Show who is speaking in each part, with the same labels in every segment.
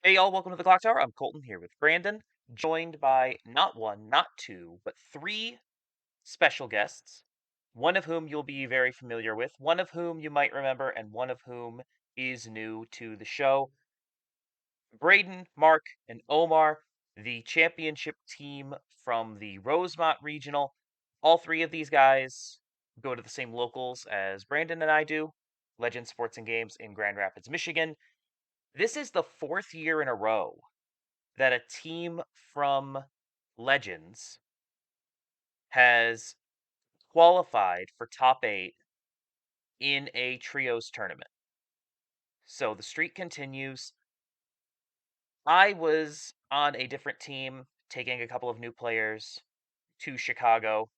Speaker 1: Hey y'all, welcome to the Clock Tower. I'm Colton here with Brandon, joined by not one, not two, but three special guests, one of whom you'll be very familiar with, one of whom you might remember, and one of whom is new to the show. Brayden, Mark, and Omar, the championship team from the Rosemont Regional. All three of these guys go to the same locals as Brandon and I do, Legend Sports and Games in Grand Rapids, Michigan. This is the fourth year in a row that a team from Legends has qualified for top 8 in a trios tournament. So the streak continues. I was on a different team, taking a couple of new players to Chicago.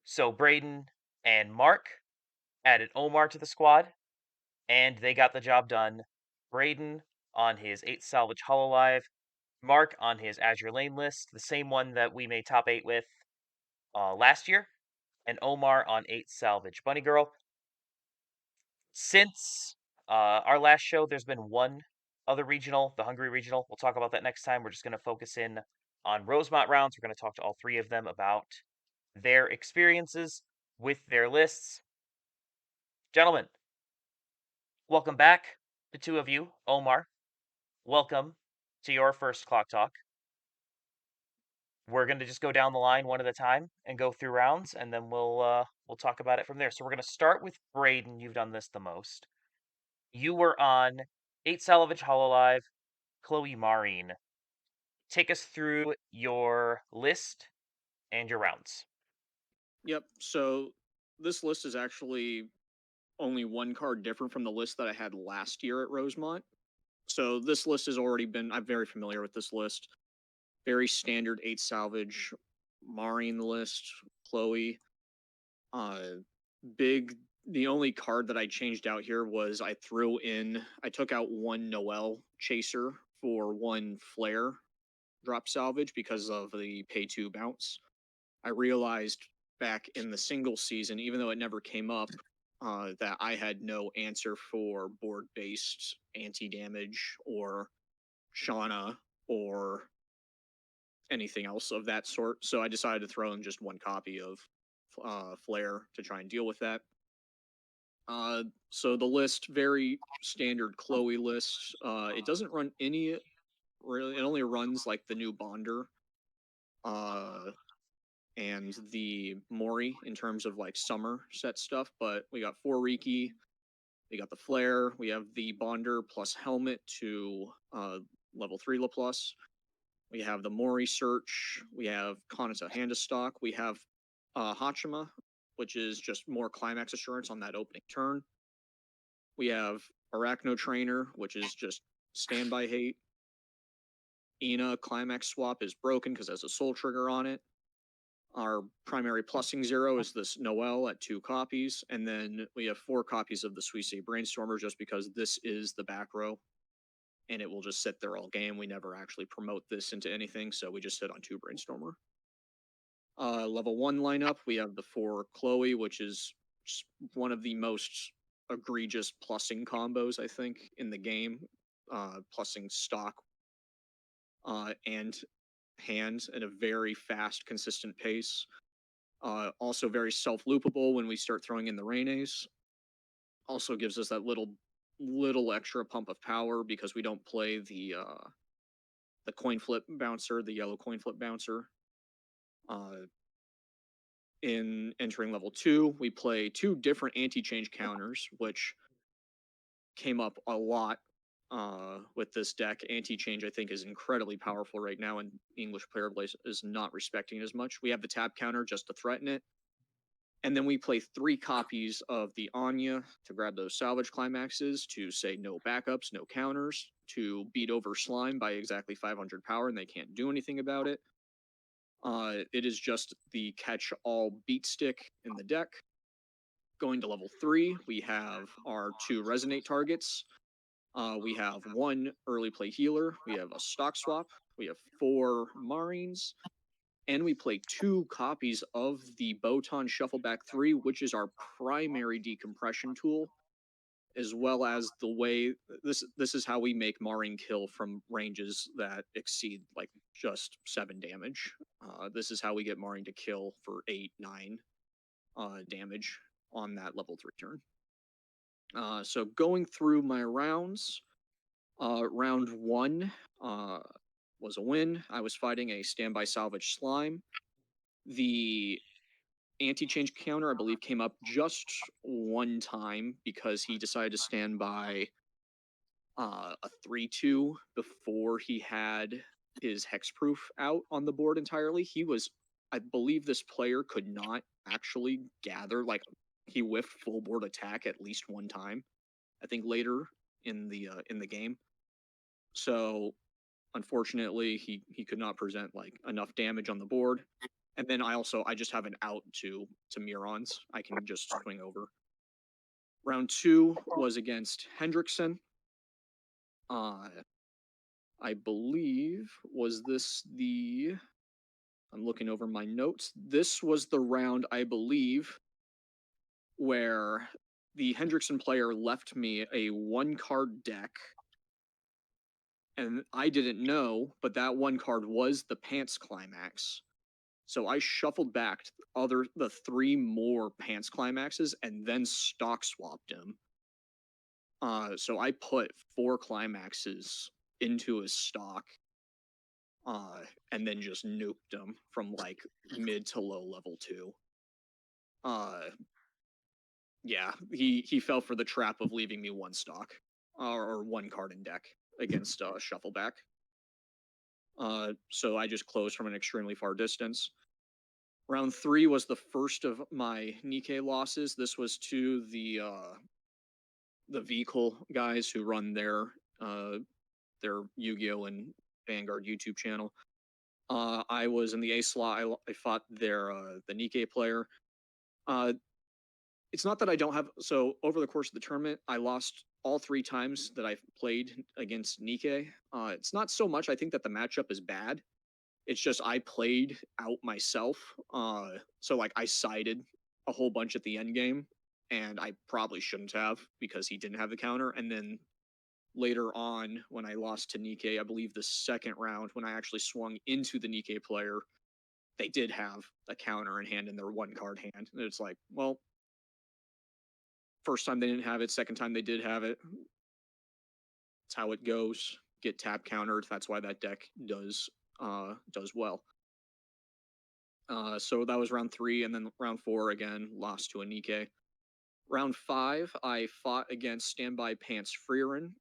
Speaker 1: So Brayden and Mark added Omar to the squad, and they got the job done. Brayden on his 8 salvage hololive, Mark on his Azure Lane list, the same one that we made top 8 with last year, and Omar on 8 salvage Bunny Girl. Since our last show, there's been one other regional, the Hungary regional. We'll talk about that next time. We're just going to focus in on Rosemont rounds. We're going to talk to all three of them about their experiences with their lists. Gentlemen, welcome back, the two of you. Omar, welcome to your first Clock Talk. We're going to just go down the line one at a time and go through rounds, and then we'll talk about it from there. So we're going to start with Brayden. You've done this the most. You were on 8 Salvage Hololive, Chloe Marine. Take us through your list and your rounds.
Speaker 2: Yep. So this list is actually only one card different from the list that I had last year at Rosemont. So this list has already been, I'm very familiar with this list. Very standard 8 salvage, Marine list, Chloe. Uh, big, the only card that I changed out here was I took out one Noel Chaser for one Flare drop salvage because of the pay 2 bounce. I realized back in the single season, even though it never came up, that I had no answer for board based anti damage or Shauna or anything else of that sort. So I decided to throw in just one copy of Flare to try and deal with that. So the list, very standard Chloe list. It doesn't run any really. It only runs like the new Bonder. Uh, and the Mori in terms of like summer set stuff. But we got 4 Riki, we got the Flare, we have the Bonder plus Helmet to level 3 La Plus. We have the Mori Search, we have Kanata Handastock, we have Hachima, which is just more climax assurance on that opening turn. We have Arachno Trainer, which is just standby hate. Ina Climax Swap is broken because it has a soul trigger on it. Our primary plussing 0 is this Noel at 2 copies, and then we have 4 copies of the Suisse Brainstormer just because this is the back row, and it will just sit there all game. We never actually promote this into anything, so we just sit on 2 Brainstormer. Level 1 lineup, we have the 4 Chloe, which is one of the most egregious plussing combos, I think, in the game. Plussing stock and hands at a very fast, consistent pace. Also very self-loopable when we start throwing in the Renes. Also gives us that little extra pump of power because we don't play the coin flip bouncer, the yellow coin flip bouncer. In entering level 2, we play 2 different anti-change counters, which came up a lot with this deck. Anti-change, I think, is incredibly powerful right now, and English player base is not respecting it as much. We have the tap counter just to threaten it. And then we play 3 copies of the Anya to grab those salvage climaxes, to say no backups, no counters, to beat over Slime by exactly 500 power, and they can't do anything about it. It is just the catch-all beat stick in the deck. Going to level 3, we have our 2 resonate targets. We have 1 early play healer, we have a stock swap, we have 4 Marines, and we play 2 copies of the Botan Shuffleback 3, which is our primary decompression tool. as well as the way this is how we make Marring kill from ranges that exceed like just 7 damage. This is how we get Marring to kill for 8, 9 damage on that level 3 turn. So going through my rounds, round 1 was a win. I was fighting a standby salvage slime. The anti-change counter, I believe, came up just one time because he decided to stand by a 3-2 before he had his hexproof out on the board entirely. I believe this player could not actually gather, like, he whiffed full board attack at least one time, I think later in the game. So unfortunately, he could not present like enough damage on the board. And then I just have an out to Mirons. I can just swing over. Round 2 was against Hendrickson. I believe I'm looking over my notes. This was the round, I believe, where the Hendrickson player left me a 1-card deck, and I didn't know, but that 1 card was the Pants Climax. So I shuffled back the 3 more Pants Climaxes and then stock swapped him. So I put 4 Climaxes into his stock, and then just nuked him from like mid to low level 2. Yeah, he fell for the trap of leaving me 1 stock or 1 card in deck against Shuffleback. So I just closed from an extremely far distance. Round 3 was the first of my Nikkei losses. This was to the vehicle guys who run their Yu-Gi-Oh! And Vanguard YouTube channel. I was in the A slot. I fought the Nikkei player. It's not that I don't have. So over the course of the tournament, I lost all 3 times that I played against Nikkei. It's not so much I think that the matchup is bad. It's just I played out myself. So like I sided a whole bunch at the end game, and I probably shouldn't have because he didn't have the counter. And then later on, when I lost to Nikkei, I believe the second round, when I actually swung into the Nikkei player, they did have a counter in hand in their 1-card hand. And it's like, well, first time they didn't have it, second time they did have it. It's how it goes. Get tap countered. That's why that deck does well. So that was round 3, and then round 4 again lost to a Nikkei. Round 5, I fought against Standby Pants Freerin.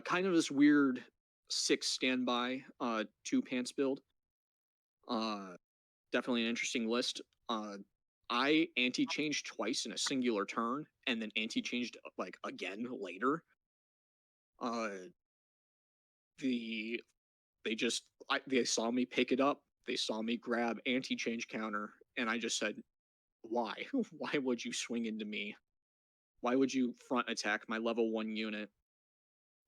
Speaker 2: Kind of this weird 6 standby 2 pants build. Definitely an interesting list. I anti-changed twice in a singular turn, and then anti-changed like again later. They saw me pick it up. They saw me grab anti-change counter, and I just said, "Why? Why would you swing into me? Why would you front attack my level 1 unit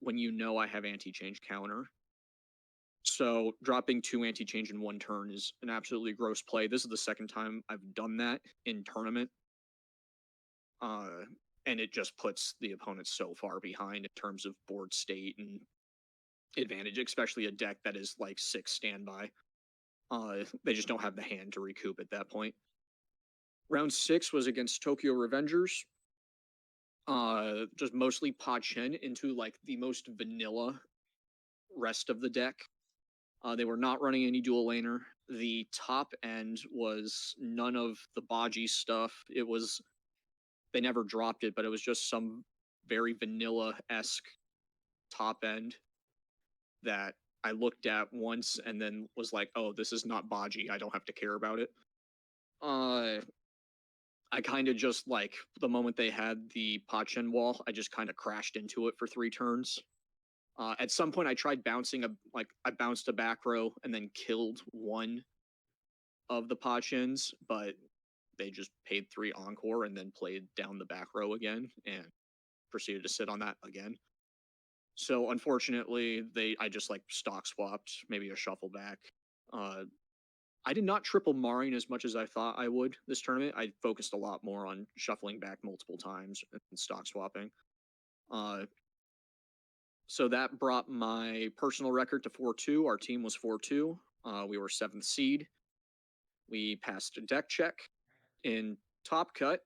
Speaker 2: when you know I have anti-change counter?" So dropping 2 anti-change in 1 turn is an absolutely gross play. This is the second time I've done that in tournament. And it just puts the opponent so far behind in terms of board state and advantage, especially a deck that is like 6 standby. They just don't have the hand to recoup at that point. Round 6 was against Tokyo Revengers. Just mostly Pa-Chen into like the most vanilla rest of the deck. They were not running any dual laner. The top end was none of the Baji stuff. They never dropped it, but it was just some very vanilla-esque top end that I looked at once and then was like, oh, this is not Baji. I don't have to care about it. I kind of just like the moment they had the Pa-Chen wall, I just kind of crashed into it for 3 turns. At some point, I tried bouncing I bounced a back row and then killed one of the Pa-Chens, but they just paid 3 encore and then played down the back row again and proceeded to sit on that again. So unfortunately, I just like stock swapped, maybe a shuffle back. I did not triple Marring as much as I thought I would this tournament. I focused a lot more on shuffling back multiple times and stock swapping. Uh, so that brought my personal record to 4-2. Our team was 4-2. We were seventh seed. We passed a deck check in Top Cut.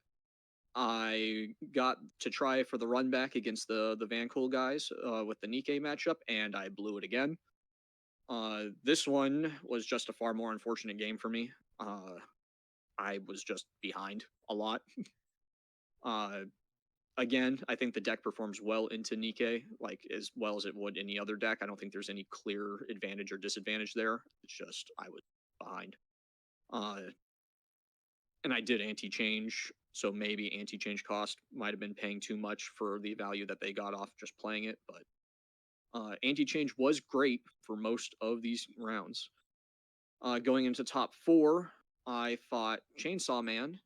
Speaker 2: I got to try for the run back against the Van Cool guys with the Nikkei matchup, and I blew it again. This one was just a far more unfortunate game for me. I was just behind a lot. Uh, Again, I think the deck performs well into Nikkei, like as well as it would any other deck. I don't think there's any clear advantage or disadvantage there. It's just I was behind. Uh, and I did anti-change, so maybe anti-change cost might have been paying too much for the value that they got off just playing it, but anti-change was great for most of these rounds. Going into top four, I fought Chainsaw Man.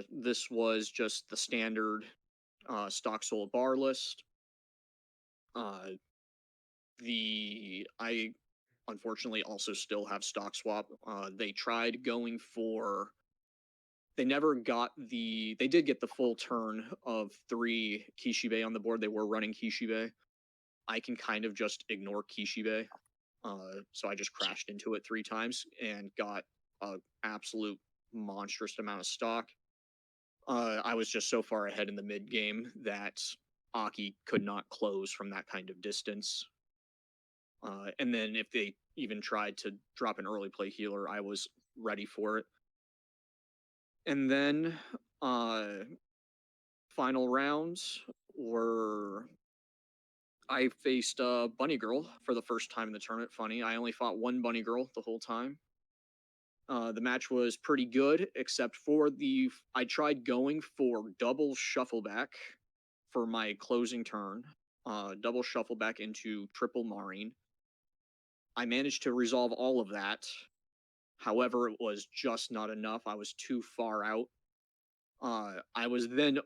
Speaker 2: This was just the standard stock sold bar list. Uh, I unfortunately also still have stock swap. They tried going for. They never got the. They did get the full turn of 3 Kishibe on the board. They were running Kishibe. I can kind of just ignore Kishibe. So I just crashed into it 3 times and got an absolute monstrous amount of stock. I was just so far ahead in the mid game that Aki could not close from that kind of distance. And then if they even tried to drop an early play healer, I was ready for it. And then final rounds were I faced Bunny Girl for the first time in the tournament. Funny, I only fought one Bunny Girl the whole time. The match was pretty good, except for I tried going for double shuffle back for my closing turn, double shuffle back into triple Marine. I managed to resolve all of that. However, it was just not enough. I was too far out. I was then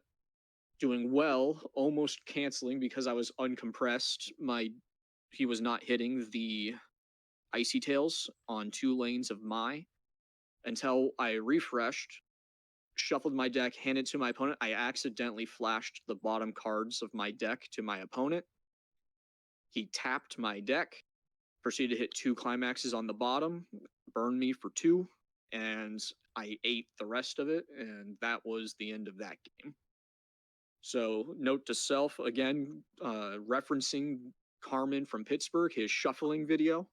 Speaker 2: doing well, almost canceling because I was uncompressed. He was not hitting the Icy Tails on 2 lanes of my until I refreshed, shuffled my deck, handed to my opponent. I accidentally flashed the bottom cards of my deck to my opponent. He tapped my deck, proceeded to hit 2 climaxes on the bottom, burned me for 2, and I ate the rest of it, and that was the end of that game. So, note to self again, referencing Carmen from Pittsburgh, his shuffling video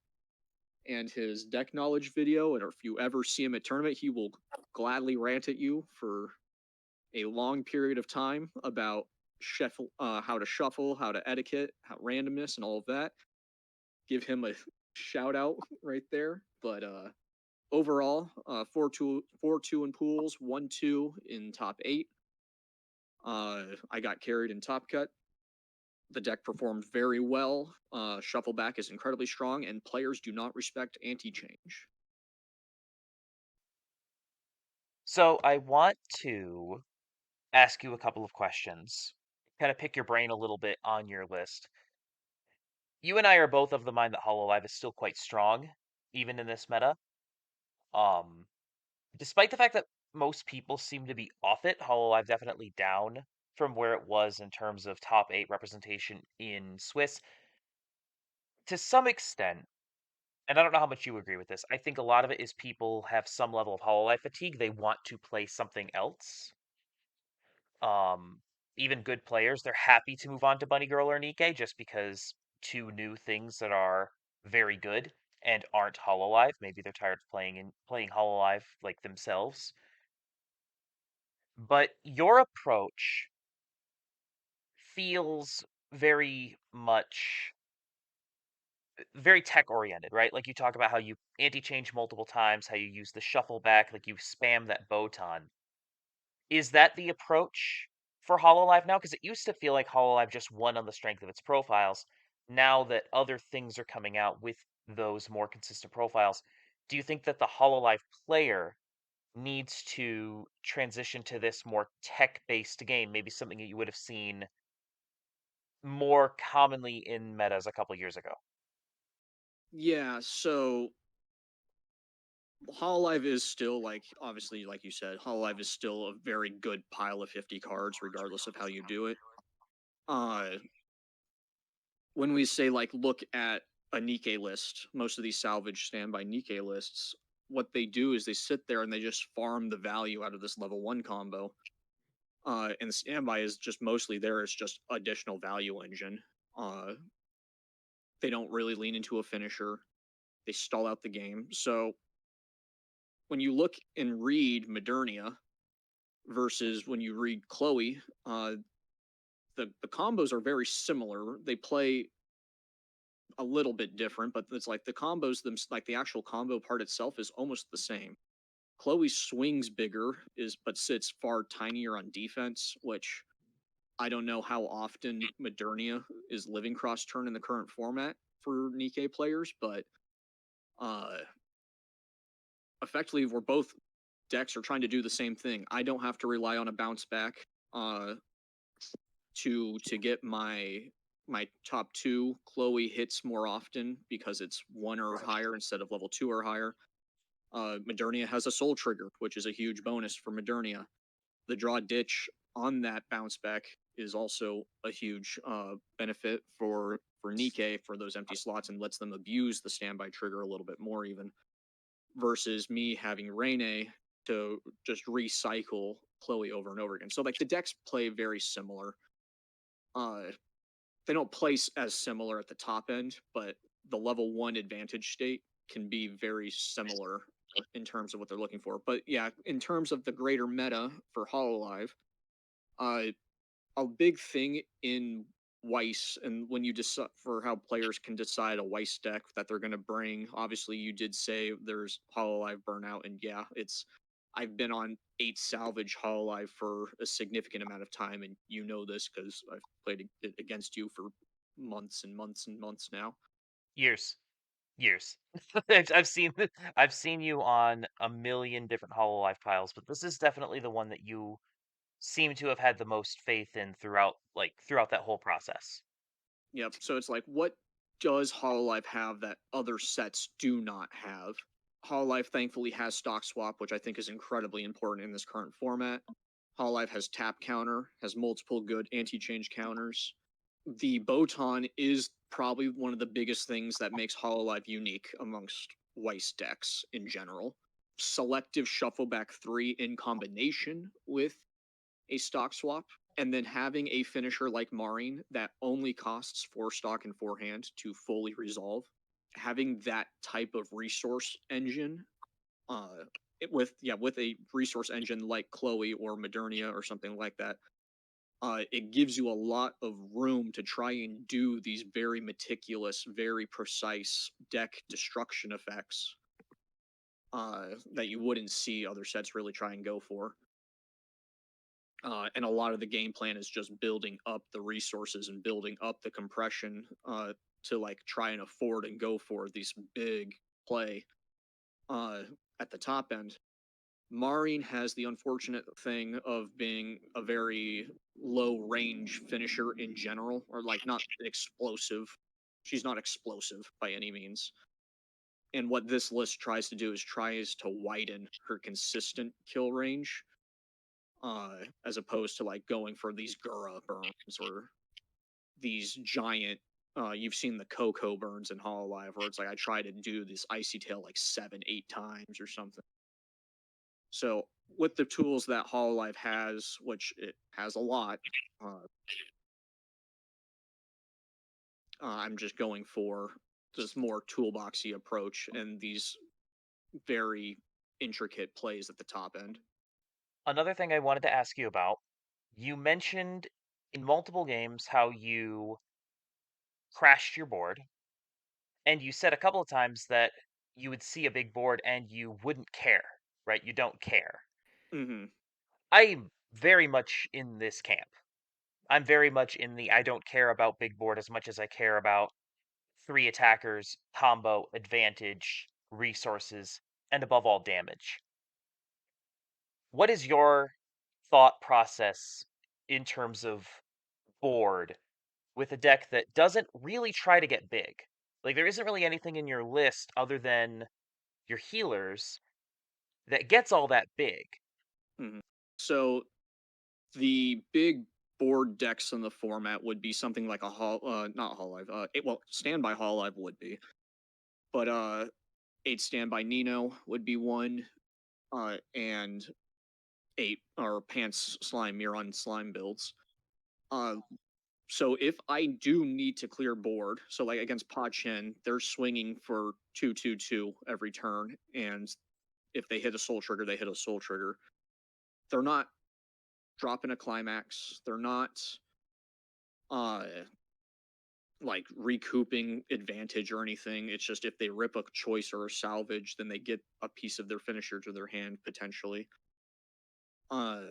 Speaker 2: and his deck knowledge video. And if you ever see him at tournament, he will gladly rant at you for a long period of time about how to shuffle, how to etiquette, how randomness, and all of that. Give him a shout out right there. But overall, 4-2 in pools, 1-2 in top 8. I got carried in top cut. The deck performed very well. Shuffle back is incredibly strong, and players do not respect anti-change.
Speaker 1: So I want to ask you a couple of questions, kind of pick your brain a little bit on your list. You and I are both of the mind that Hololive is still quite strong, even in this meta. Um, Despite the fact that most people seem to be off it, Hololive definitely down from where it was in terms of top 8 representation in Swiss. To some extent, and I don't know how much you agree with this, I think a lot of it is people have some level of Hololive fatigue. They want to play something else. Um, Even good players, they're happy to move on to Bunny Girl or Nikkei just because 2 new things that are very good and aren't Hololive. Maybe they're tired of playing Hololive like themselves. But your approach feels very much very tech oriented, right? Like you talk about how you anti-change multiple times, how you use the shuffle back, like you spam that boton. Is that the approach for Hololive now? Because it used to feel like Hololive just won on the strength of its profiles. Now that other things are coming out with those more consistent profiles, do you think that the Hololive player needs to transition to this more tech-based game? Maybe something that you would have seen more commonly in metas a couple years ago.
Speaker 2: Yeah, so Hololive is still obviously, like you said, Hololive is still a very good pile of 50 cards, regardless of how you do it. Uh, when we say like look at a Nikkei list, most of these salvage standby Nikkei lists, what they do is they sit there and they just farm the value out of this level one combo. And the standby is just mostly there as just additional value engine. Uh, they don't really lean into a finisher. They stall out the game. So when you look and read Modernia versus when you read Chloe, the combos are very similar. They play a little bit different, but it's like the combos them like the actual combo part itself is almost the same. Chloe swings bigger is but sits far tinier on defense, which I don't know how often Modernia is living cross turn in the current format for Nikkei players, but uh effectively we're both decks are trying to do the same thing. I don't have to rely on a bounce back uh to get my top two. Chloe hits more often because it's one or higher instead of level two or higher. Modernia has a soul trigger, which is a huge bonus for Modernia. The draw ditch on that bounce back is also a huge benefit for Nikkei for those empty slots and lets them abuse the standby trigger a little bit more even versus me having Rene to just recycle Chloe over and over again. So like the decks play very similar. Uh, they don't place as similar at the top end, but the level one advantage state can be very similar in terms of what they're looking for. But yeah, in terms of the greater meta for Hololive, uh, a big thing in Weiss, and when you decide for how players can decide a Weiss deck that they're going to bring, obviously you did say there's Hololive Burnout, and yeah, it's I've been on 8 salvage Hololive for a significant amount of time, and you know this because I've played it against you for months and months and months now.
Speaker 1: Years. Years. I've seen I've seen you on a million different Hololive tiles, but this is definitely the one that you seem to have had the most faith in throughout that whole process.
Speaker 2: Yep. So it's like, what does Hololive have that other sets do not have? Hololive thankfully has stock swap, which I think is incredibly important in this current format. Hololive has tap counter, has multiple good anti-change counters. The Botan is probably one of the biggest things that makes Hololive unique amongst Weiss decks in general. Selective shuffle back three in combination with a stock swap, and then having a finisher like Marin that only costs 4 stock and 4 hand to fully resolve, having that type of resource engine, with a resource engine like Chloe or Modernia or something like that, it gives you a lot of room to try and do these very meticulous, very precise deck destruction effects that you wouldn't see other sets really try and go for. And a lot of the game plan is just building up the resources and building up the compression to like try and afford and go for these big play uh, at the top end. Marin has the unfortunate thing of being a very low range finisher in general, or like not explosive. She's not explosive by any means. And what this list tries to do is tries to widen her consistent kill range as opposed to like going for these Gura burns or these giant. You've seen the Coco burns in Hololive, where it's like I try to do this icy tail like 7, 8 times or something. So with the tools that Hololive has, which it has a lot, uh, I'm just going for this more toolboxy approach and these very intricate plays at the top end.
Speaker 1: Another thing I wanted to ask you about, you mentioned in multiple games how you crashed your board, and you said a couple of times that you would see a big board and you wouldn't care, right? You don't care.
Speaker 2: Mm-hmm.
Speaker 1: I'm very much in this camp. I'm very much in the I don't care about big board as much as I care about three attackers, combo, advantage, resources, and above all, damage. What is your thought process in terms of board with a deck that doesn't really try to get big? Like, there isn't really anything in your list other than your healers that gets all that big.
Speaker 2: Mm-hmm. So the big board decks in the format would be something like a not Hololive. Well, Standby Hololive would be, but 8 Standby Nino would be one, and 8 or Pants Slime Miron Slime builds. So if I do need to clear board, so like against Pa Chen, they're swinging for 2/2/2 every turn, and if they hit a soul trigger, they hit a soul trigger. They're not dropping a climax. They're not uh like recouping advantage or anything. It's just if they rip a choice or a salvage, then they get a piece of their finisher to their hand potentially. Uh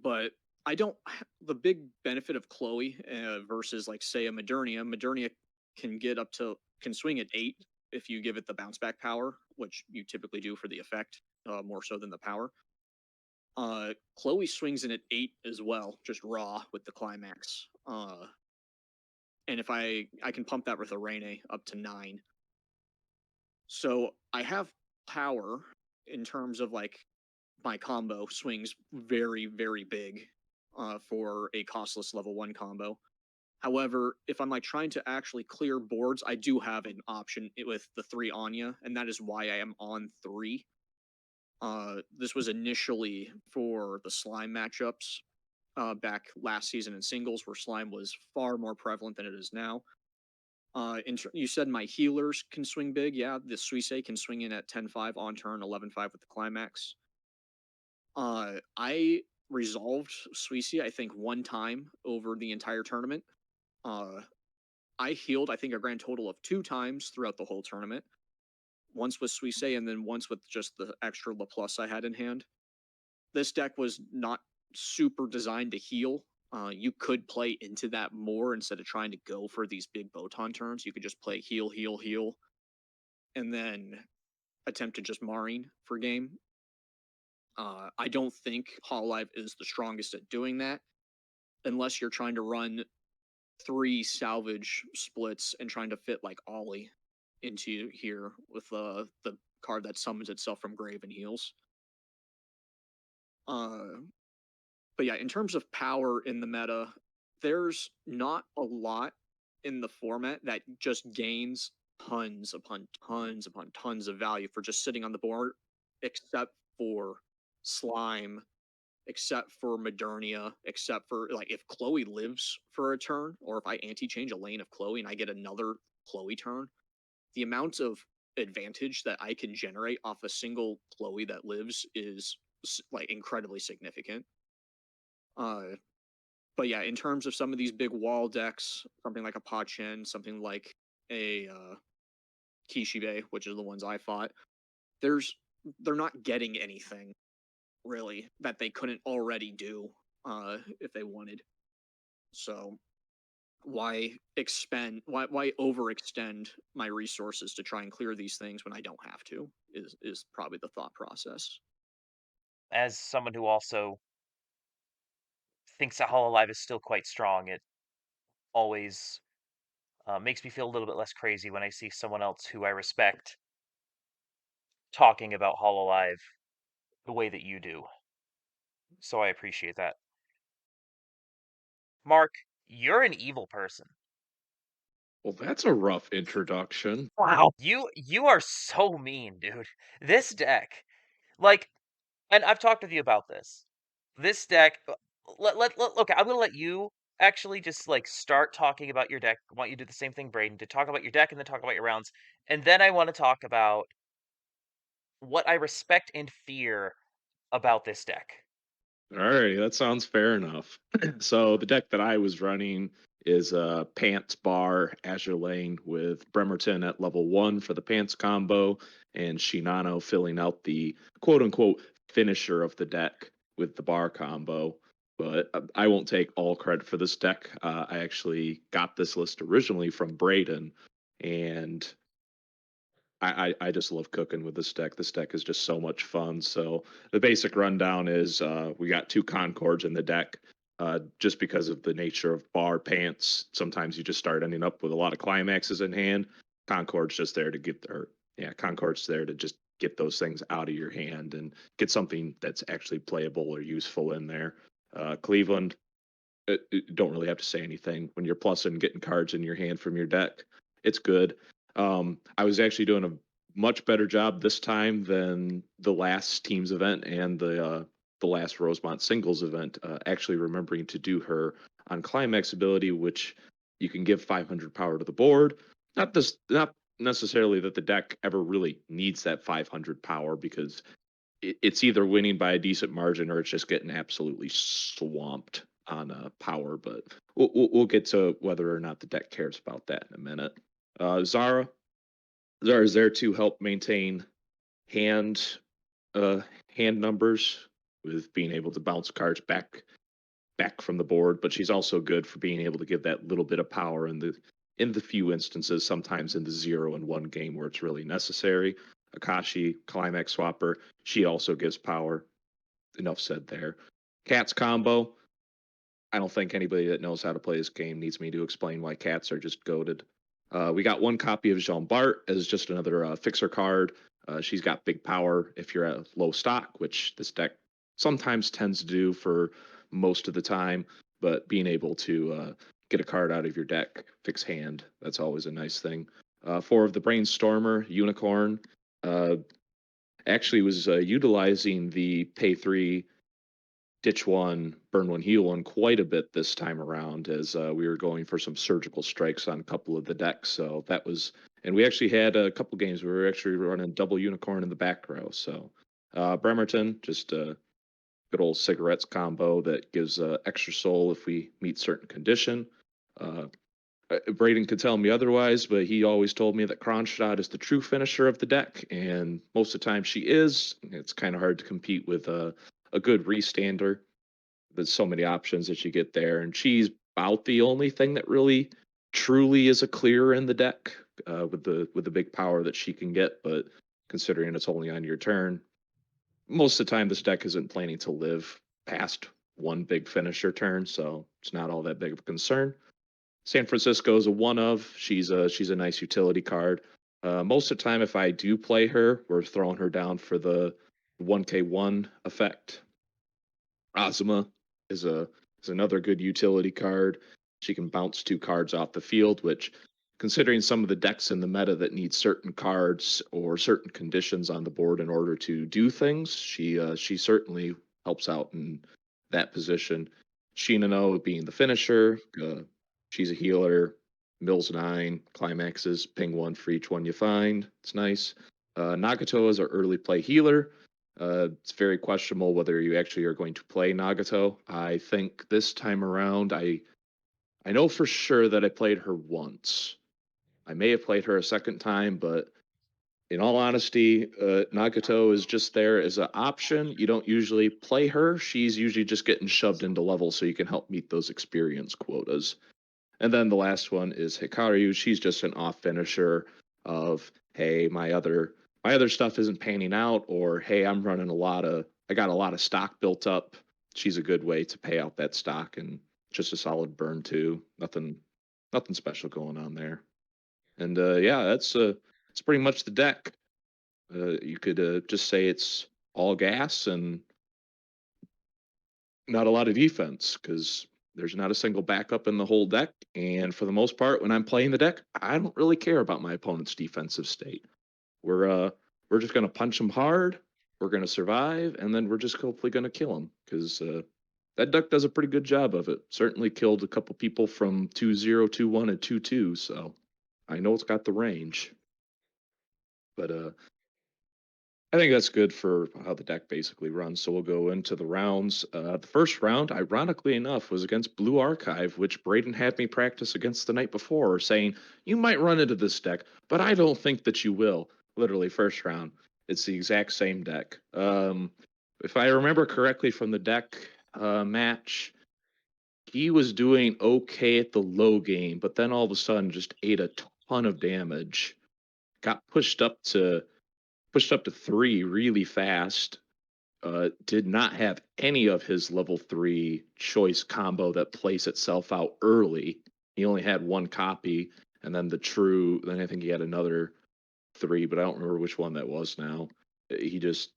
Speaker 2: but I don't the big benefit of Chloe versus like say a Modernia. Modernia can swing at 8 if you give it the bounce back power, which you typically do for the effect more so than the power. Chloe swings in at 8 as well, just raw with the climax. And if I can pump that with a Raine up to 9. So I have power in terms of like my combo swings very, very big for a costless level 1 combo. However, if I'm like trying to actually clear boards, I do have an option with the 3 Anya, and that is why I am on 3. This was initially for the slime matchups back last season in singles, where slime was far more prevalent than it is now. You said my healers can swing big. Yeah, the Suisse can swing in at 10-5 on turn, 11-5 with the climax. I resolved Suisse, I think, 1 time over the entire tournament. I healed, I think, a grand total of 2 times throughout the whole tournament. Once with Suisse, and then once with just the extra La Plus I had in hand. This deck was not super designed to heal. You could play into that more instead of trying to go for these big Botan turns. You could just play heal, heal, heal, and then attempt to just Marine for game. I don't think Hololive is the strongest at doing that, unless you're trying to run 3 salvage splits and trying to fit like Ollie into here with the card that summons itself from grave and heals. But yeah, in terms of power in the meta, there's not a lot in the format that just gains tons upon tons upon tons of value for just sitting on the board, except for slime, except for Modernia, except for like if Chloe lives for a turn, or if I anti-change a lane of Chloe and I get another Chloe turn, the amount of advantage that I can generate off a single Chloe that lives is like incredibly significant. Uh, but yeah, in terms of some of these big wall decks, something like a Pachin, something like a Kishibe, which is the ones I fought, they're not getting anything really that they couldn't already do if they wanted. So why overextend my resources to try and clear these things when I don't have to is probably the thought process.
Speaker 1: As someone who also thinks that Hololive is still quite strong, it always makes me feel a little bit less crazy when I see someone else who I respect talking about Hololive the way that you do. So I appreciate that. Mark, you're an evil person.
Speaker 3: Well, that's a rough introduction.
Speaker 1: Wow. You are so mean, dude. This deck, like, and I've talked with you about this. This deck, okay, I'm gonna let you actually just like start talking about your deck. I want you to do the same thing, Brayden, to talk about your deck and then talk about your rounds. And then I want to talk about what I respect and fear about this deck.
Speaker 3: All right, that sounds fair enough. So the deck that I was running is Pants Bar Azure Lane with Bremerton at level 1 for the Pants combo, and Shinano filling out the quote unquote finisher of the deck with the Bar combo. But I won't take all credit for this deck. I actually got this list originally from Brayden, and I just love cooking with this deck. This deck is just so much fun. So the basic rundown is we got 2 Concords in the deck. Just because of the nature of bar pants, sometimes you just start ending up with a lot of climaxes in hand. Concord's just there to get there. Yeah, Concord's there to just get those things out of your hand and get something that's actually playable or useful in there. Cleveland, don't really have to say anything. When you're plussing, getting cards in your hand from your deck, it's good. I was actually doing a much better job this time than the last team's event and the last Rosemont singles event. Actually, remembering to do her on climax ability, which you can give 500 power to the board. Not necessarily that the deck ever really needs that 500 power, because it's either winning by a decent margin or it's just getting absolutely swamped on power. But we'll get to whether or not the deck cares about that in a minute. Zara is there to help maintain hand hand numbers with being able to bounce cards back from the board, but she's also good for being able to give that little bit of power in the few instances, sometimes in the 0 and 1 game where it's really necessary. Akashi, Climax Swapper, she also gives power. Enough said there. Cats combo. I don't think anybody that knows how to play this game needs me to explain why cats are just goated. We got one copy of Jean Bart as just another fixer card. She's got big power if you're at low stock, which this deck sometimes tends to do for most of the time. But being able to get a card out of your deck, fix hand, that's always a nice thing. 4 of the Brainstormer, Unicorn, actually was utilizing the pay 3 ditch 1, burn 1, heal 1 quite a bit this time around, as we were going for some surgical strikes on a couple of the decks. So that was, and we actually had a couple games where we were actually running double Unicorn in the back row. So Bremerton, just a good old cigarettes combo that gives extra soul if we meet certain condition. Brayden could tell me otherwise, but he always told me that Kronstadt is the true finisher of the deck, and most of the time she is. It's kind of hard to compete with a good restander. There's so many options that you get there, and she's about the only thing that really truly is a clear in the deck with the big power that she can get. But considering it's only on your turn, most of the time this deck isn't planning to live past one big finisher turn, so it's not all that big of a concern. San Francisco is a one of. She's a nice utility card. Most of the time, if I do play her, we're throwing her down for the 1k1 effect. Azuma is another good utility card. She can bounce 2 cards off the field, which, considering some of the decks in the meta that need certain cards or certain conditions on the board in order to do things, she certainly helps out in that position. Shinano being the finisher, she's a healer. Mills 9, climaxes, ping 1 for each one you find. It's nice. Nagato is our early play healer. It's very questionable whether you actually are going to play Nagato. I think this time around, I know for sure that I played her once. I may have played her a second time, but in all honesty, Nagato is just there as an option. You don't usually play her. She's usually just getting shoved into levels so you can help meet those experience quotas. And then the last one is Hikaru. She's just an off finisher of, hey, my other stuff isn't panning out, or hey, I got a lot of stock built up. She's a good way to pay out that stock, and just a solid burn too. Nothing special going on there. And yeah, that's pretty much the deck. You could just say it's all gas and not a lot of defense, because there's not a single backup in the whole deck. And for the most part, when I'm playing the deck, I don't really care about my opponent's defensive state. We're just going to punch them hard. We're going to survive, and then we're just hopefully going to kill them, because that deck does a pretty good job of it. Certainly killed a couple people from 2-0, 2-1, and 2-2, so I know it's got the range. But I think that's good for how the deck basically runs. So we'll go into the rounds. The first round, ironically enough, was against Blue Archive, which Brayden had me practice against the night before, saying, you might run into this deck, but I don't think that you will. Literally, first round. It's the exact same deck. If I remember correctly from the deck match, he was doing okay at the low game, but then all of a sudden just ate a ton of damage. Got pushed up to 3 really fast. Did not have any of his level 3 choice combo that plays itself out early. He only had 1 copy, and then then I think he had another 3, but I don't remember which one that was now. He just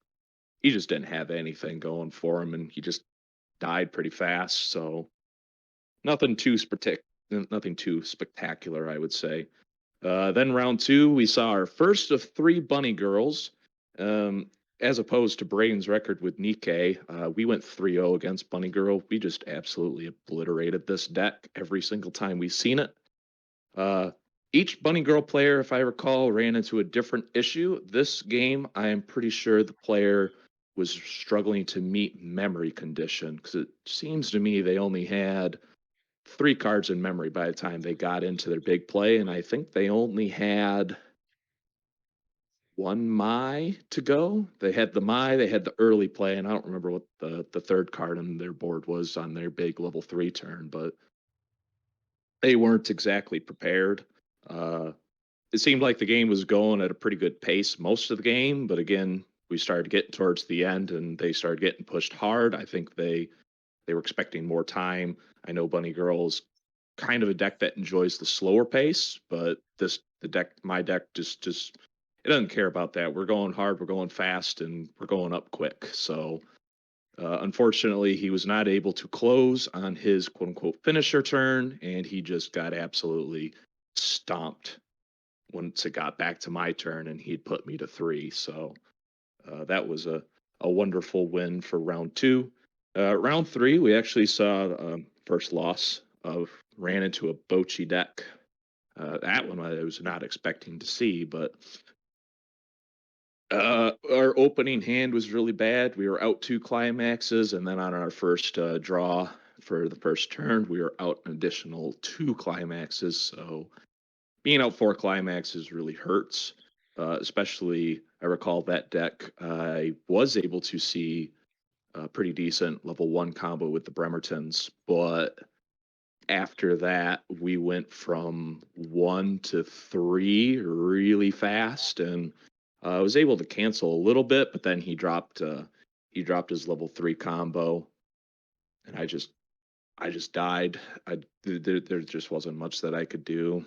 Speaker 3: didn't have anything going for him, and he just died pretty fast. So nothing too spectacular, I would say. Then round 2, we saw our first of 3 bunny girls. As opposed to Brayden's record with Nikkei, we went 3-0 against Bunny Girl. We just absolutely obliterated this deck every single time we've seen it. Each Bunny Girl player, if I recall, ran into a different issue. This game, I am pretty sure the player was struggling to meet memory condition, because it seems to me they only had 3 cards in memory by the time they got into their big play, and I think they only had 1 Mai to go. They had the Mai, they had the early play, and I don't remember what the third card on their board was on their big level 3 turn, but they weren't exactly prepared. It seemed like the game was going at a pretty good pace most of the game, but again, we started getting towards the end and they started getting pushed hard. I think they were expecting more time. I know Bunny Girl's kind of a deck that enjoys the slower pace, but my deck just it doesn't care about that. We're going hard, we're going fast, and we're going up quick. So unfortunately, he was not able to close on his quote unquote finisher turn, and he just got absolutely stomped once it got back to my turn, and he'd put me to 3. So that was a wonderful win for round 2. Round 3, we actually saw first loss of ran into a Bochi deck. That one I was not expecting to see, but our opening hand was really bad. We were out 2 climaxes, and then on our first draw for the first turn, we were out an additional 2 climaxes. So being out 4 climaxes really hurts. Especially, I recall that deck, I was able to see a pretty decent level 1 combo with the Bremertons, but after that, we went from 1 to 3 really fast, and I was able to cancel a little bit, but then he dropped his level 3 combo, and I just died. There just wasn't much that I could do.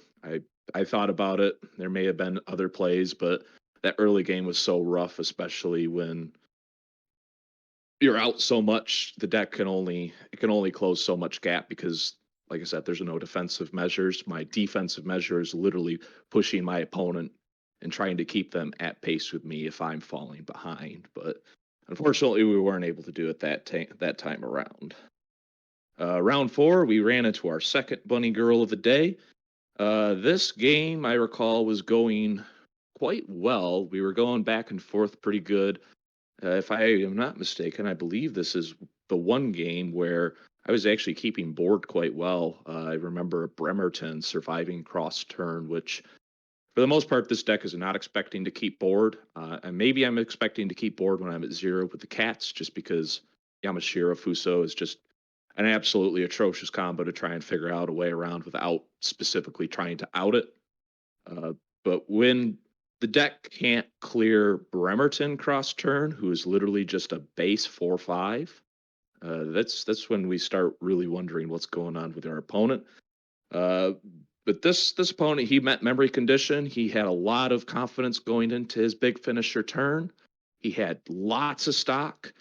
Speaker 3: I thought about it. There may have been other plays, but that early game was so rough, especially when you're out so much. The deck can only close so much gap because, like I said, there's no defensive measures. My defensive measure is literally pushing my opponent and trying to keep them at pace with me if I'm falling behind. But unfortunately, we weren't able to do it that time around. Round 4, we ran into our second Bunny Girl of the day. This game, I recall, was going quite well. We were going back and forth pretty good. If I am not mistaken, I believe this is the one game where I was actually keeping board quite well. I remember Bremerton surviving cross turn, which for the most part, this deck is not expecting to keep board. And maybe I'm expecting to keep board when I'm at 0 with the cats, just because Yamashiro Fuso is just an absolutely atrocious combo to try and figure out a way around without specifically trying to out it. But when the deck can't clear Bremerton cross turn, who is literally just a base 4/5, that's when we start really wondering what's going on with our opponent. But this opponent, he met memory condition. He had a lot of confidence going into his big finisher turn. He had lots of stock.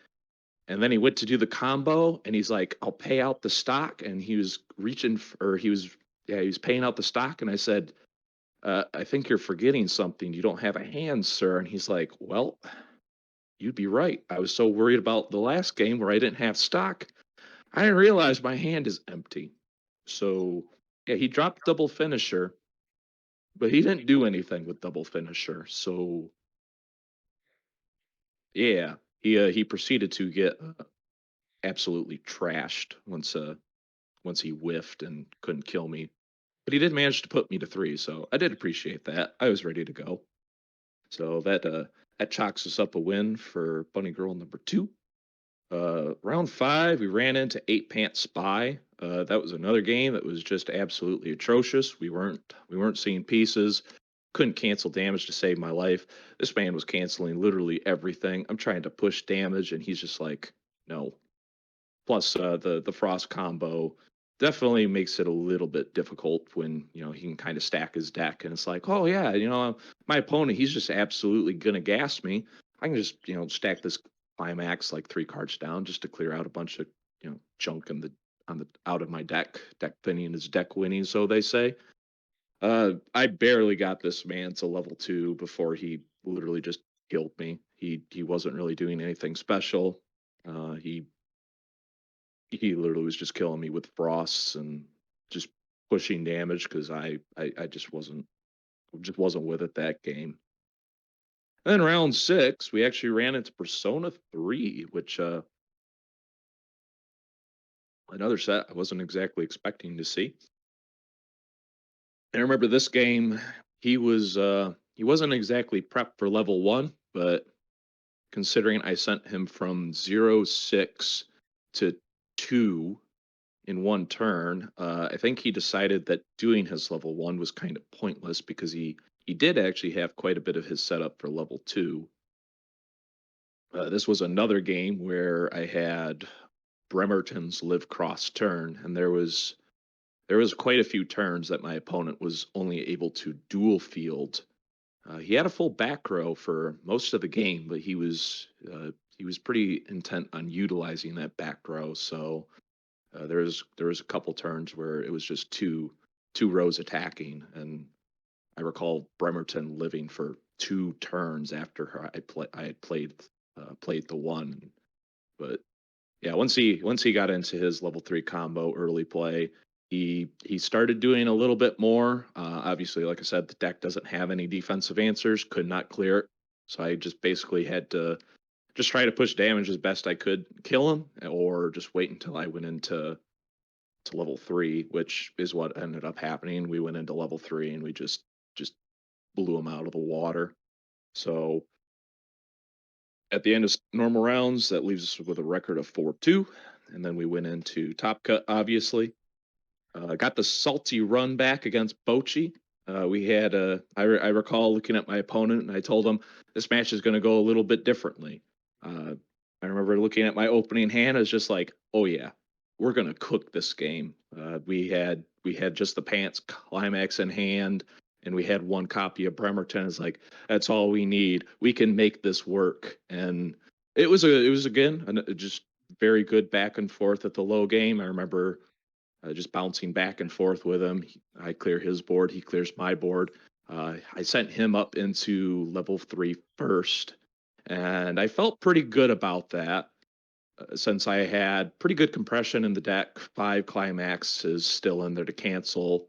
Speaker 3: And then he went to do the combo, and he's like, "I'll pay out the stock." And he was he was paying out the stock. And I said, "I think you're forgetting something. You don't have a hand, sir." And he's like, "Well, you'd be right. I was so worried about the last game where I didn't have stock. I didn't realize my hand is empty." So yeah, he dropped double finisher, but he didn't do anything with double finisher. So yeah, he proceeded to get absolutely trashed once he whiffed and couldn't kill me. But he did manage to put me to 3, so I did appreciate that. I was ready to go. So that chalks us up a win for Bunny Girl number 2. Round 5, we ran into 8 Pants Spy. That was another game that was just absolutely atrocious. We weren't seeing pieces. Couldn't cancel damage to save my life. This man was canceling literally everything. I'm trying to push damage, and he's just like, no. Plus, the Frost combo definitely makes it a little bit difficult when he can kind of stack his deck, and it's like, oh yeah, my opponent, he's just absolutely gonna gas me. I can just stack this climax like 3 cards down just to clear out a bunch of junk out of my deck thinning is deck winning, so they say. I barely got this man to level 2 before he literally just killed me. He wasn't really doing anything special. He literally was just killing me with frosts and just pushing damage because I just wasn't with it that game. And then round 6, we actually ran into Persona 3, which another set I wasn't exactly expecting to see. And I remember this game, he wasn't exactly prepped for level 1, but considering I sent him from 0-6 to 2 in one turn, I think he decided that doing his level 1 was kind of pointless because he did actually have quite a bit of his setup for level 2. This was another game where I had Bremerton's live cross turn, and there was quite a few turns that my opponent was only able to dual field. He had a full back row for most of the game, but he was pretty intent on utilizing that back row. So there was a couple turns where it was just two rows attacking, and I recall Bremerton living for 2 turns after I had played the one. But yeah, once he got into his level 3 combo early play, he started doing a little bit more. Obviously, like I said, the deck doesn't have any defensive answers, could not clear it. So I just basically had to just try to push damage as best I could, kill him, or just wait until I went into level 3, which is what ended up happening. We went into level 3 and we just blew him out of the water. So at the end of normal rounds, that leaves us with a record of 4-2. And then we went into Top Cut, obviously. Got the salty run back against Bochy. We had I recall looking at my opponent, and I told him this match is going to go a little bit differently. I remember looking at my opening hand, I was just like, oh yeah, we're going to cook this game. We had just the Pants Climax in hand, and we had one copy of Bremerton. It's like, that's all we need. We can make this work. And it was again just very good back and forth at the low game. I remember just bouncing back and forth with him. I clear his board, he clears my board. I sent him up into level 3 first, and I felt pretty good about that. Since I had pretty good compression in the deck, 5 climaxes still in there to cancel.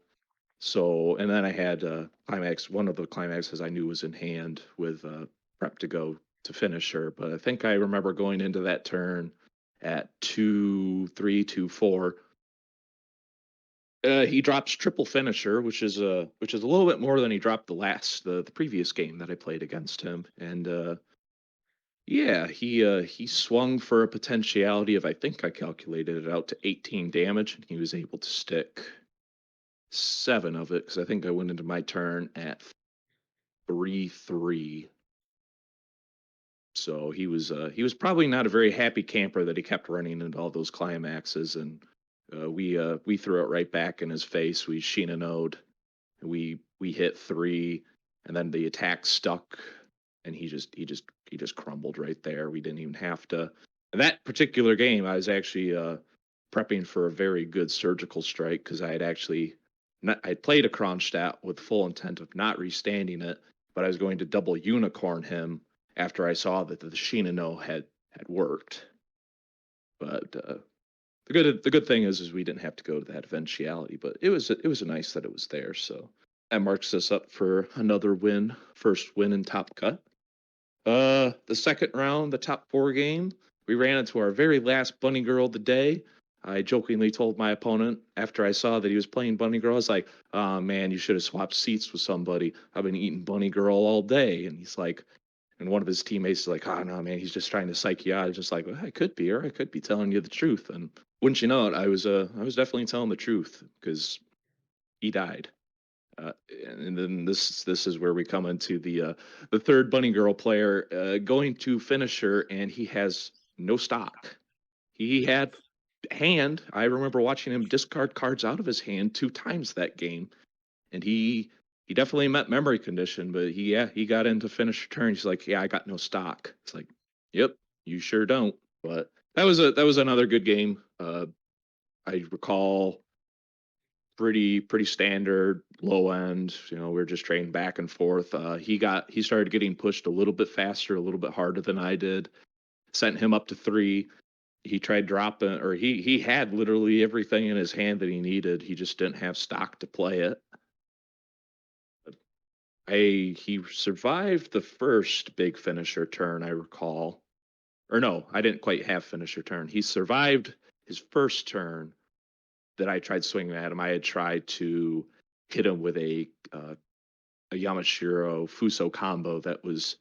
Speaker 3: So, and then I had climax. One of the climaxes I knew was in hand with prep to go to finisher. But I think I remember going into that turn at 2-3, 2-4. He drops triple finisher, which is a little bit more than he dropped the previous game that I played against him. And yeah, he swung for a potentiality of, I think I calculated it out to 18 damage, and he was able to stick 7 of it, because I think I went into my turn at 3-3. So he was probably not a very happy camper that he kept running into all those climaxes, and we threw it right back in his face. We Shinano'd, we hit 3, and then the attack stuck, and he just crumbled right there. We didn't even have to. That particular game, I was actually prepping for a very good surgical strike, because I had played a Kronstadt with full intent of not restanding it, but I was going to double unicorn him after I saw that the Shinano had worked. But the good thing is we didn't have to go to that eventuality, but it was nice that it was there. So that marks us up for another win, first win in Top Cut. The second round, the top 4 game, we ran into our very last Bunny Girl of the day. I jokingly told my opponent after I saw that he was playing Bunny Girl, I was like, oh man, you should have swapped seats with somebody. I've been eating Bunny Girl all day. And he's like, and one of his teammates is like, oh no, man, he's just trying to psych you out. I was just like, well, I could be, or I could be telling you the truth. And wouldn't you know it, I was definitely telling the truth, because he died. And then this is where we come into the third Bunny Girl player going to finisher, and he has no stock. He had hand. I remember watching him discard cards out of his hand 2 times that game, and he definitely met memory condition. But he got into finisher turn. He's like, yeah, I got no stock. It's like, yep, you sure don't. But that was another good game. Uh, I recall pretty standard low end. We are just trading back and forth. He started getting pushed a little bit faster, a little bit harder than I did. Sent him up to 3. He tried dropping, or he had literally everything in his hand that he needed. He just didn't have stock to play it. He survived the first big finisher turn, I recall. Or no, I didn't quite have finisher turn. He survived his first turn that I tried swinging at him. I had tried to hit him with a Yamashiro Fuso combo that was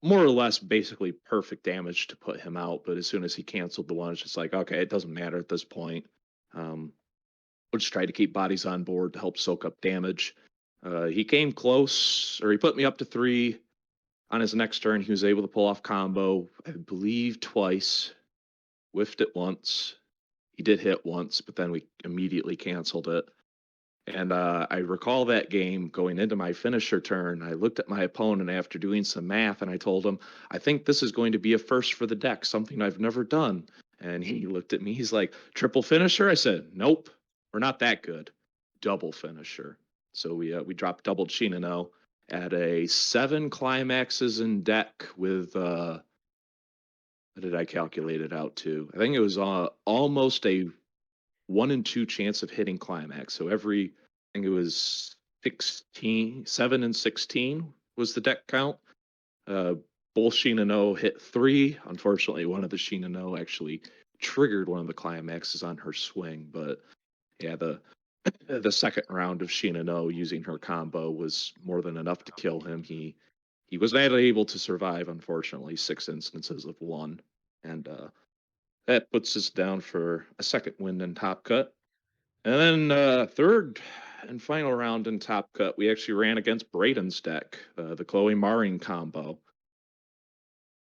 Speaker 3: more or less basically perfect damage to put him out. But as soon as he canceled the one, it's just like, okay, it doesn't matter at this point. We'll just try to keep bodies on board to help soak up damage. He came close, or he put me up to 3. On his next turn, he was able to pull off combo, I believe twice, whiffed it once. He did hit once, but then we immediately canceled it. And I recall that game going into my finisher turn. I looked at my opponent after doing some math, and I told him, I think this is going to be a first for the deck, something I've never done. And he looked at me. He's like, triple finisher? I said, nope, we're not that good. Double finisher. So we dropped doubled Shinano at a 7 climaxes in deck with, what did I calculate it out to? I think it was almost a 1 in 2 chance of hitting climax. So I think it was 7 and 16 was the deck count. Both Shinano hit 3. Unfortunately, one of the Shinano actually triggered one of the climaxes on her swing. But yeah, the second round of Shinano using her combo was more than enough to kill him. He was not able to survive, unfortunately, 6 instances of 1. And that puts us down for a second win in Top Cut. And then third and final round in Top Cut, we actually ran against Brayden's deck, the Chloe Maring combo.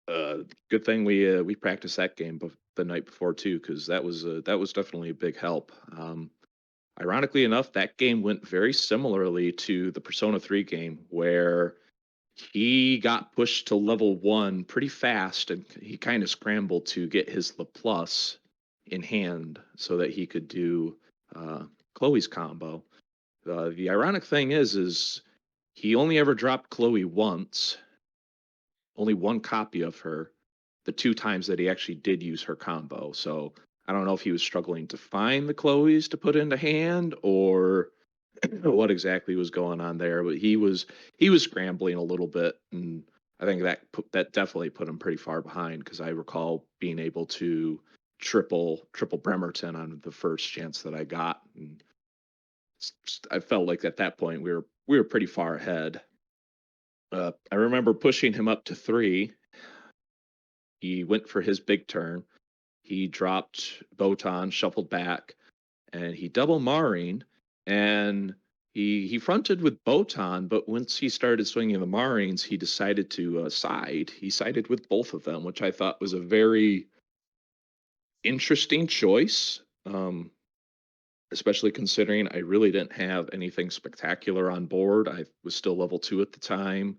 Speaker 3: Good thing we practiced that game the night before too, because that was definitely a big help. Ironically enough, that game went very similarly to the Persona 3 game, where he got pushed to level 1 pretty fast, and he kind of scrambled to get his LaPlus in hand so that he could do Chloe's combo. The ironic thing is he only ever dropped Chloe once, only 1 copy of her, the 2 times that he actually did use her combo. So I don't know if he was struggling to find the Chloes to put into hand or what exactly was going on there, but he was scrambling a little bit, and I think that definitely put him pretty far behind, because I recall being able to triple Bremerton on the first chance that I got, and I felt like at that point we were pretty far ahead. I remember pushing him up to 3. He went for his big turn. He dropped Botan, shuffled back, and he double Maring, and he fronted with Botan, but once he started swinging the Marings, he decided to side. He sided with both of them, which I thought was a very interesting choice, especially considering I really didn't have anything spectacular on board. I was still level 2 at the time,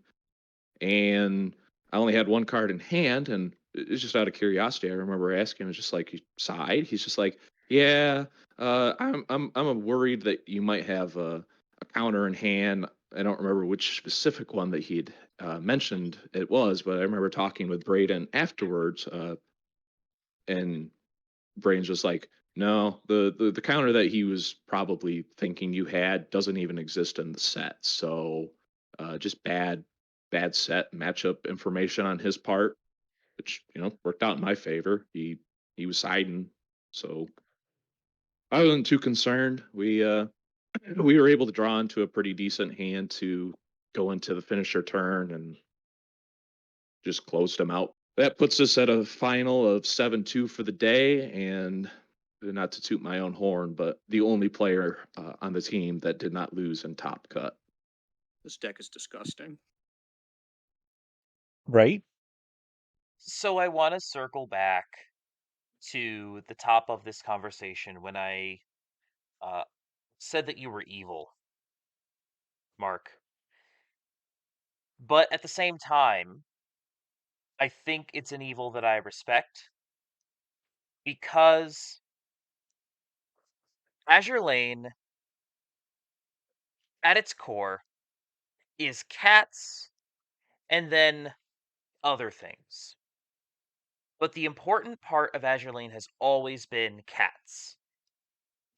Speaker 3: and I only had 1 card in hand, and it's just out of curiosity. I remember asking him, just like, you side? He's just like, yeah, I'm worried that you might have a counter in hand. I don't remember which specific one that he'd mentioned it was, but I remember talking with Brayden afterwards, and Brayden's just like, no, the counter that he was probably thinking you had doesn't even exist in the set. So just bad set matchup information on his part, which worked out in my favor. He was siding, so I wasn't too concerned. We were able to draw into a pretty decent hand to go into the finisher turn and just closed him out. That puts us at a final of 7-2 for the day, and not to toot my own horn, but the only player on the team that did not lose in Top Cut.
Speaker 2: This deck is disgusting.
Speaker 1: Right? So I want to circle back to the top of this conversation when I said that you were evil, Mark. But at the same time, I think it's an evil that I respect. because Azure Lane, at its core, is cats and then other things. But the important part of Azure Lane has always been cats.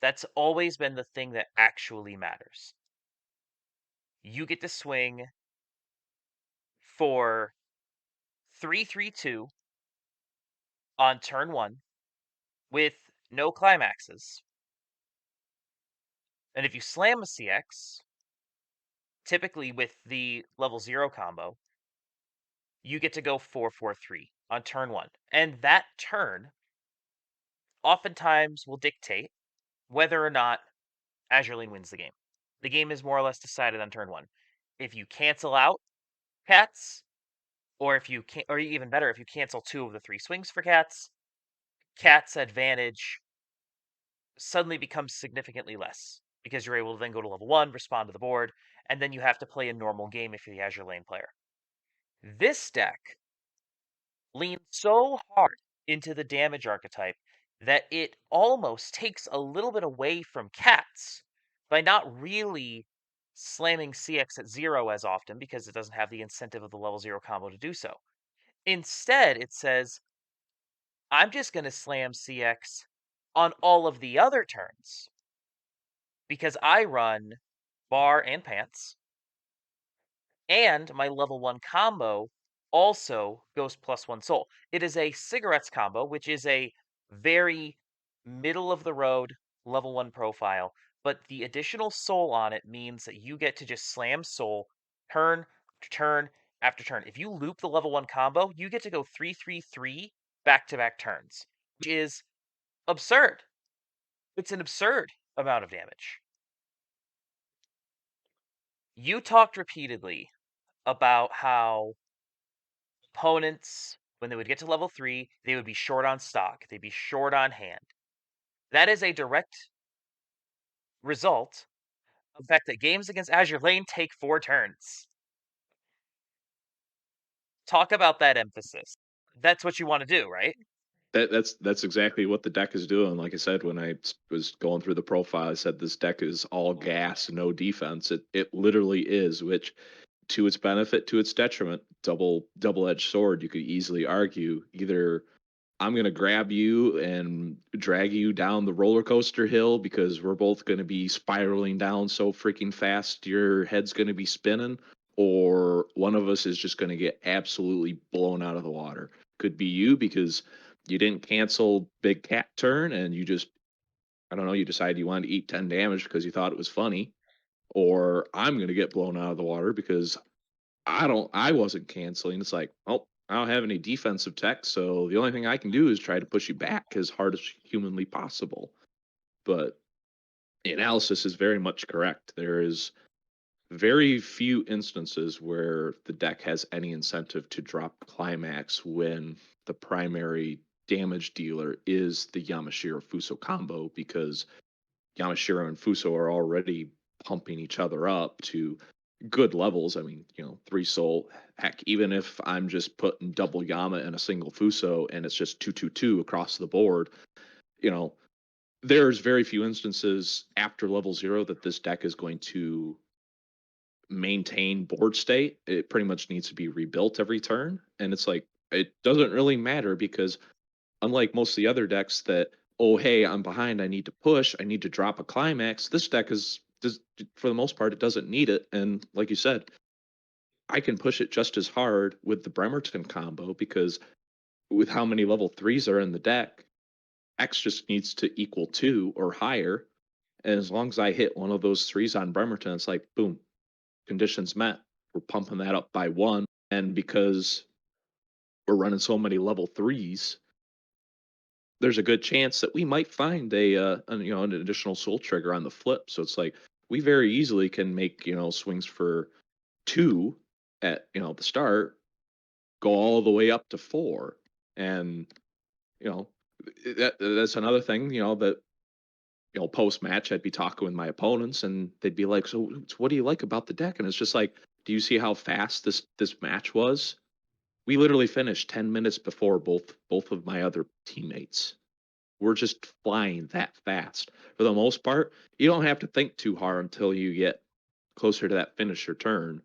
Speaker 1: That's always been the thing that actually matters. You get to swing for 3-3-2 on turn 1 with no climaxes. And if you slam a CX, typically with the level 0 combo, you get to go 4-4-3 on turn 1. And that turn oftentimes will dictate whether or not Azure Lane wins the game. The game is more or less decided on turn 1. If you cancel out cats, or if you can, or even better, if you cancel 2 of the 3 swings for cats, cat's advantage suddenly becomes significantly less because you're able to then go to level 1, respond to the board, and then you have to play a normal game if you're the Azure Lane player. This deck leans so hard into the damage archetype that it almost takes a little bit away from cats by not really slamming CX at 0 as often because it doesn't have the incentive of the level 0 combo to do so. Instead, it says, I'm just going to slam CX on all of the other turns because I run bar and pants, and my level 1 combo also goes +1 soul. It is a cigarettes combo, which is a very middle of the road level 1 profile, but the additional soul on it means that you get to just slam soul turn after turn after turn. If you loop the level 1 combo, you get to go 3-3-3 back-to-back turns, which is absurd. It's an absurd amount of damage. You talked repeatedly about how opponents, when they would get to level 3, they would be short on stock, they'd be short on hand. That is a direct result of the fact that games against Azure Lane take 4 turns. Talk about that emphasis. That's what you want to do, right?
Speaker 3: That's exactly what the deck is doing. Like I said, when I was going through the profile, I said this deck is all gas, no defense. It literally is, which to its benefit, to its detriment, double-edged sword. You could easily argue either I'm going to grab you and drag you down the roller coaster hill because we're both going to be spiraling down so freaking fast your head's going to be spinning, or one of us is just going to get absolutely blown out of the water. Could be you because you didn't cancel big cat turn and you just, I don't know, you decided you wanted to eat 10 damage because you thought it was funny, or I'm going to get blown out of the water because I wasn't canceling. It's like, oh, I don't have any defensive tech, so the only thing I can do is try to push you back as hard as humanly possible. But the analysis is very much correct. There is very few instances where the deck has any incentive to drop climax when the primary damage dealer is the Yamashiro Fuso combo, because Yamashiro and Fuso are already pumping each other up to good levels. I mean, 3 soul. Heck, even if I'm just putting double Yama in a single Fuso and it's just 2-2-2 across the board, you know, there's very few instances after level 0 that this deck is going to maintain board state. It pretty much needs to be rebuilt every turn. And it's like, it doesn't really matter because unlike most of the other decks that, oh, hey, I'm behind, I need to push, I need to drop a climax, this deck is, for the most part, it doesn't need it. And like you said, I can push it just as hard with the Bremerton combo because with how many level 3s are in the deck, X just needs to equal 2 or higher. And as long as I hit one of those 3s on Bremerton, it's like, boom, conditions met. We're pumping that up by 1. And because we're running so many level 3s, there's a good chance that we might find an additional soul trigger on the flip. So it's like we very easily can make swings for 2 at the start, go all the way up to 4, and that's another thing that post match I'd be talking with my opponents and they'd be like, so what do you like about the deck? And it's just like, do you see how fast this match was? We literally finished 10 minutes before both of my other teammates. we're just flying that fast. For the most part, you don't have to think too hard until you get closer to that finisher turn,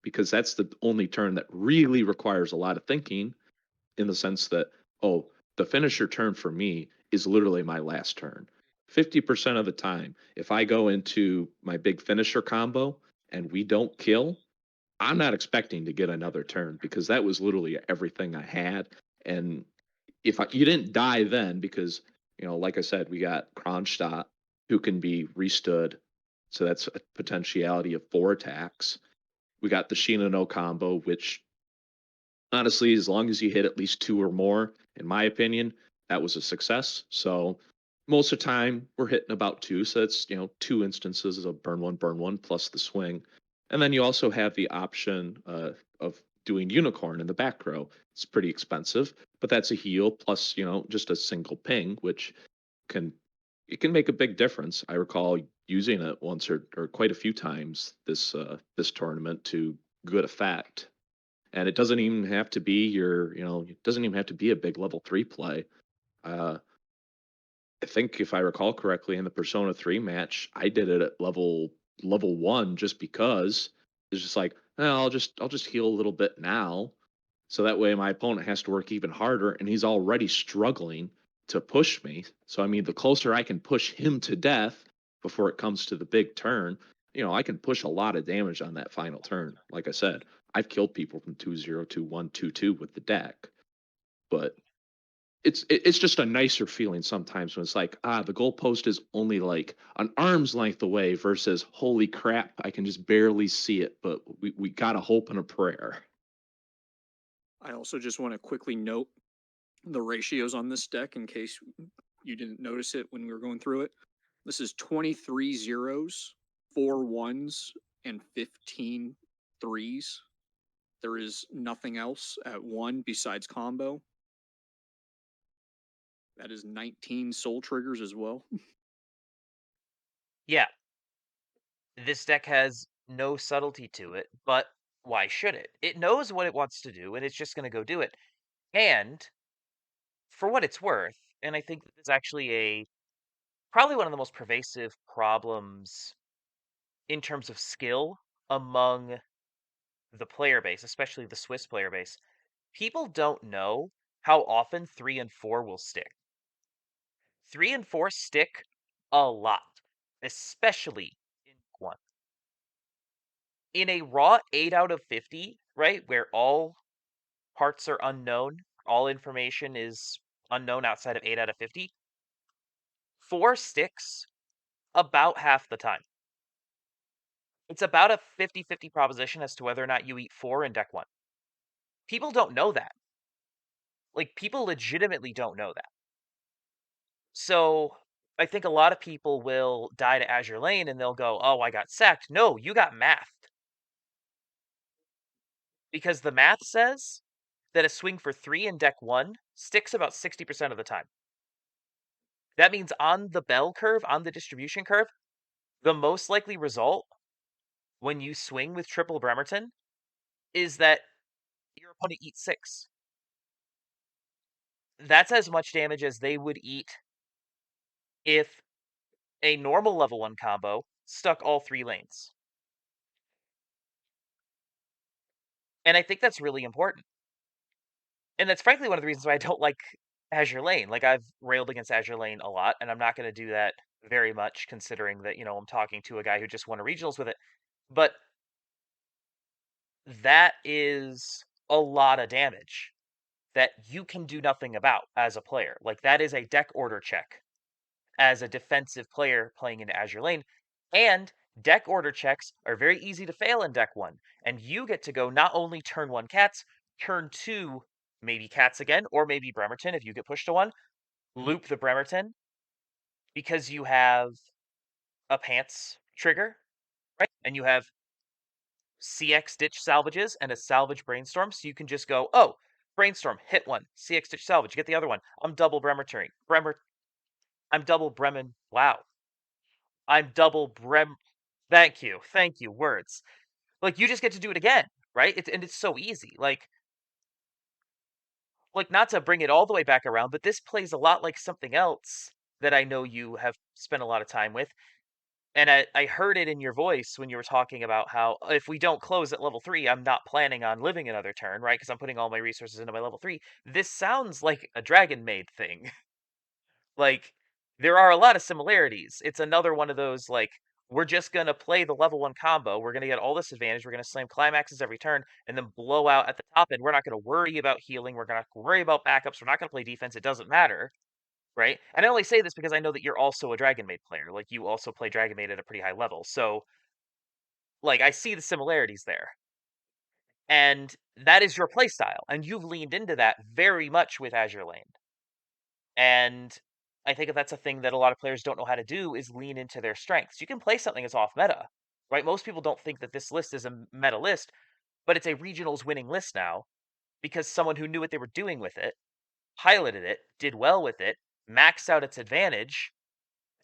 Speaker 3: because that's the only turn that really requires a lot of thinking, in the sense that, oh, the finisher turn for me is literally my last turn. 50% of the time, if I go into my big finisher combo and we don't kill, I'm not expecting to get another turn, because that was literally everything I had. And if you didn't die then, because, like I said, we got Kronstadt, who can be restood. So that's a potentiality of 4 attacks. We got the Shinano combo, which honestly, as long as you hit at least 2 or more, in my opinion, that was a success. So most of the time we're hitting about 2. So it's, 2 instances of burn one plus the swing. And then you also have the option of doing unicorn in the back row. It's pretty expensive, but that's a heal plus, just a single ping, which can it can make a big difference. I recall using it once or quite a few times this tournament to good effect. And it doesn't even have to be it doesn't even have to be a big level 3 play. Uh, I think if I recall correctly, in the Persona 3 match, I did it at level 1 just because it's just like, I'll just heal a little bit now. So that way my opponent has to work even harder, and he's already struggling to push me. So I mean, the closer I can push him to death before it comes to the big turn, I can push a lot of damage on that final turn. Like I said, I've killed people from 2-0, 2-1, 2-2 with the deck. But it's just a nicer feeling sometimes when it's like, the goalpost is only like an arm's length away versus, holy crap, I can just barely see it, but we got a hope and a prayer.
Speaker 2: I also just want to quickly note the ratios on this deck in case you didn't notice it when we were going through it. This is 23 zeros, 4 ones, and 15 threes. There is nothing else at 1 besides combo. That is 19 soul triggers as well.
Speaker 1: Yeah, this deck has no subtlety to it, but why should it? It knows what it wants to do, and it's just going to go do it. And for what it's worth, and I think this is actually probably one of the most pervasive problems in terms of skill among the player base, especially the Swiss player base. People don't know how often 3 and 4 will stick. 3 and 4 stick a lot, especially in 1. In a raw 8 out of 50, right, where all parts are unknown, all information is unknown outside of 8 out of 50, 4 sticks about half the time. It's about a 50-50 proposition as to whether or not you eat 4 in deck 1. People don't know that. Like, people legitimately don't know that. So, I think a lot of people will die to Azure Lane and they'll go, oh, I got sacked. No, you got mathed. Because the math says that a swing for 3 in deck 1 sticks about 60% of the time. That means on the bell curve, on the distribution curve, the most likely result when you swing with triple Bremerton is that your opponent eats 6. That's as much damage as they would eat if a normal level 1 combo stuck all 3 lanes. And I think that's really important. And that's frankly one of the reasons why I don't like Azure Lane. Like, I've railed against Azure Lane a lot, and I'm not going to do that very much considering that, I'm talking to a guy who just won a regionals with it. But that is a lot of damage that you can do nothing about as a player. Like, that is a deck order check as a defensive player playing into Azure Lane. And deck order checks are very easy to fail in deck 1. And you get to go not only turn 1 cats, turn 2 maybe cats again, or maybe Bremerton if you get pushed to 1, loop the Bremerton because you have a pants trigger, right? And you have CX Ditch salvages and a salvage brainstorm, so you can just go, oh, brainstorm, hit 1, CX Ditch salvage, get the other one. I'm double Bremerton. I'm double Bremen. Wow. I'm double Thank you. Thank you. Words. Like, you just get to do it again, right? And it's so easy. Like like, not to bring it all the way back around, but this plays a lot like something else that I know you have spent a lot of time with. And I heard it in your voice when you were talking about how if we don't close at level 3, I'm not planning on living another turn, right? Because I'm putting all my resources into my level 3. This sounds like a Dragon Maid thing. Like, there are a lot of similarities. It's another one of those, like, we're just gonna play the level 1 combo, we're gonna get all this advantage, we're gonna slam climaxes every turn, and then blow out at the top end. We're not gonna worry about healing, we're gonna worry about backups, we're not gonna play defense, it doesn't matter, right? And I only say this because I know that you're also a Dragon Maid player, like, you also play Dragon Maid at a pretty high level, so, like, I see the similarities there. And that is your playstyle, and you've leaned into that very much with Azure Lane. And I think if that's a thing that a lot of players don't know how to do is lean into their strengths. You can play something as off meta, right? Most people don't think that this list is a meta list, but it's a regionals winning list now because someone who knew what they were doing with it, piloted it, did well with it, maxed out its advantage,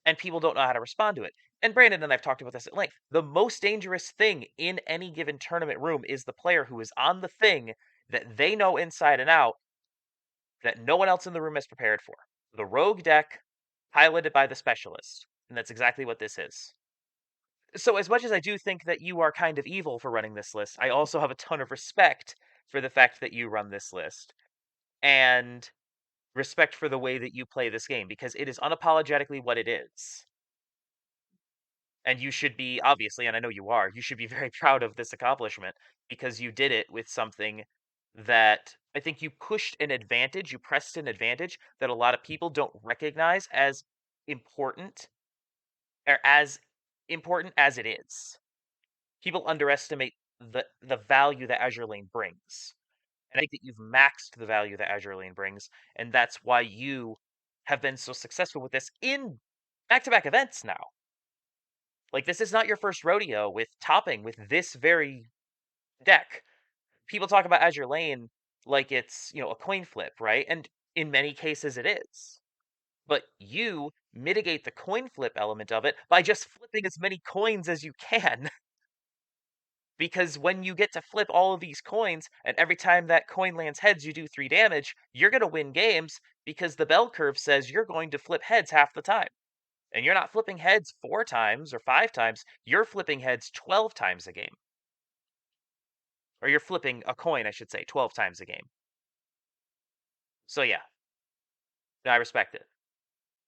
Speaker 1: and people don't know how to respond to it. And Brandon and I've talked about this at length. The most dangerous thing in any given tournament room is the player who is on the thing that they know inside and out that no one else in the room is prepared for. The rogue deck piloted by the specialist. And that's exactly what this is. So, as much as I do think that you are kind of evil for running this list, I also have a ton of respect for the fact that you run this list. And respect for the way that you play this game, because it is unapologetically what it is. And you should be, obviously, and I know you are, you should be very proud of this accomplishment because you did it with something that I think you pushed an advantage, you pressed an advantage that a lot of people don't recognize as important or as important as it is. People underestimate the value that Azure Lane brings. And I think that you've maxed the value that Azure Lane brings, and that's why you have been so successful with this in back-to-back events now. Like, this is not your first rodeo with topping with this very deck. People talk about Azure Lane like it's, a coin flip, right? And in many cases it is. But you mitigate the coin flip element of it by just flipping as many coins as you can. Because when you get to flip all of these coins, and every time that coin lands heads, you do 3 damage, you're going to win games because the bell curve says you're going to flip heads half the time. And you're not flipping heads 4 times or 5 times, you're flipping heads 12 times a game. Or you're flipping a coin, I should say, 12 times a game. So yeah, I respect it.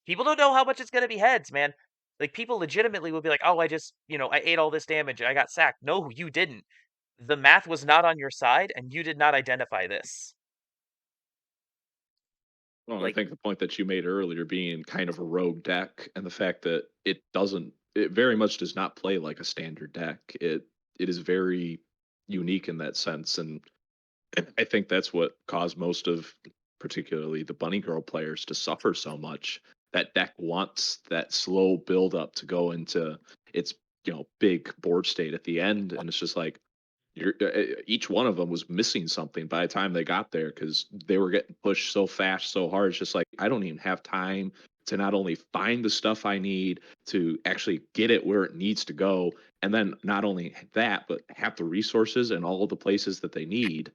Speaker 1: People don't know how much it's going to be heads, man. Like, people legitimately will be like, oh, I just, I ate all this damage, I got sacked. No, you didn't. The math was not on your side, and you did not identify this.
Speaker 3: Well, I
Speaker 1: Like,
Speaker 3: think the point that you made earlier being kind of a rogue deck and the fact that it very much does not play like a standard deck. It is very unique in that sense. And I think that's what caused most of particularly the Bunny Girl players to suffer so much. That deck wants that slow build up to go into its, big board state at the end. And it's just like, each one of them was missing something by the time they got there because they were getting pushed so fast, so hard. It's just like I don't even have time to not only find the stuff I need to actually get it where it needs to go, and then not only that, but have the resources and all of the places that they need.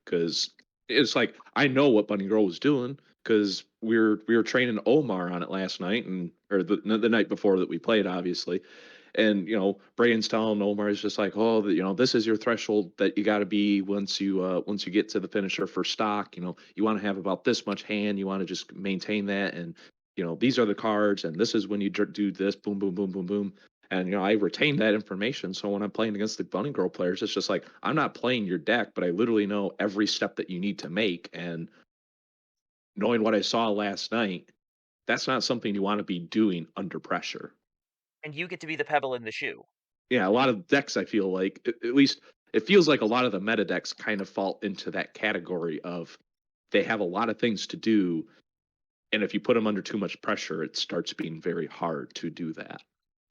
Speaker 3: Because it's like I know what Bunny Girl was doing because we were training Omar on it last night and or the night before that we played, obviously. And Brayden's telling Omar is just like, oh, this is your threshold that you got to be once you get to the finisher for stock. You want to have about this much hand. You want to just maintain that, and these are the cards, and this is when you do this. Boom, boom, boom, boom, boom. And I retain that information. So when I'm playing against the Bunny Girl players, it's just like I'm not playing your deck, but I literally know every step that you need to make. And knowing what I saw last night, that's not something you want to be doing under pressure.
Speaker 1: and you get to be the pebble in the shoe.
Speaker 3: Yeah, a lot of decks I feel like at least it feels like a lot of the meta decks kind of fall into that category of they have a lot of things to do, and if you put them under too much pressure, it starts being very hard to do that.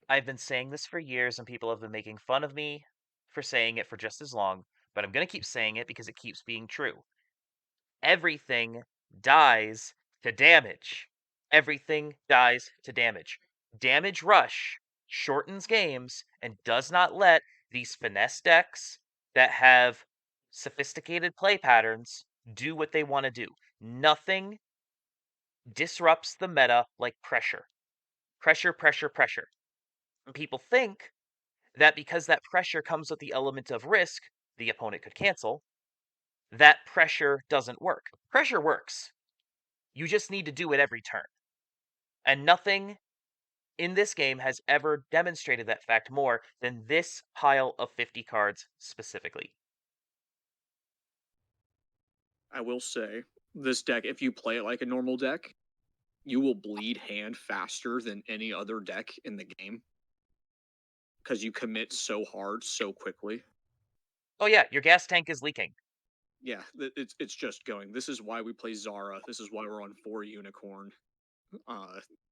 Speaker 1: I've been saying this for years, and people have been making fun of me for saying it for just as long, but I'm going to keep saying it because it keeps being true. Everything dies to damage. Everything dies to damage. Damage Rush shortens games and does not let these finesse decks that have sophisticated play patterns do what they want to do. Nothing disrupts the meta like pressure. Pressure, pressure, pressure. And people think that because that pressure comes with the element of risk, the opponent could cancel, that pressure doesn't work. Pressure works. You just need to do it every turn. And nothing in this game has ever demonstrated that fact more than this pile of 50 cards specifically.
Speaker 2: I will say, this deck, if you play it like a normal deck, you will bleed hand faster than any other deck in the game because you commit so hard so quickly.
Speaker 1: Oh yeah, your gas tank is leaking.
Speaker 2: Yeah, it's just going. This is why we play Zara. This is why we're on 4 Unicorn.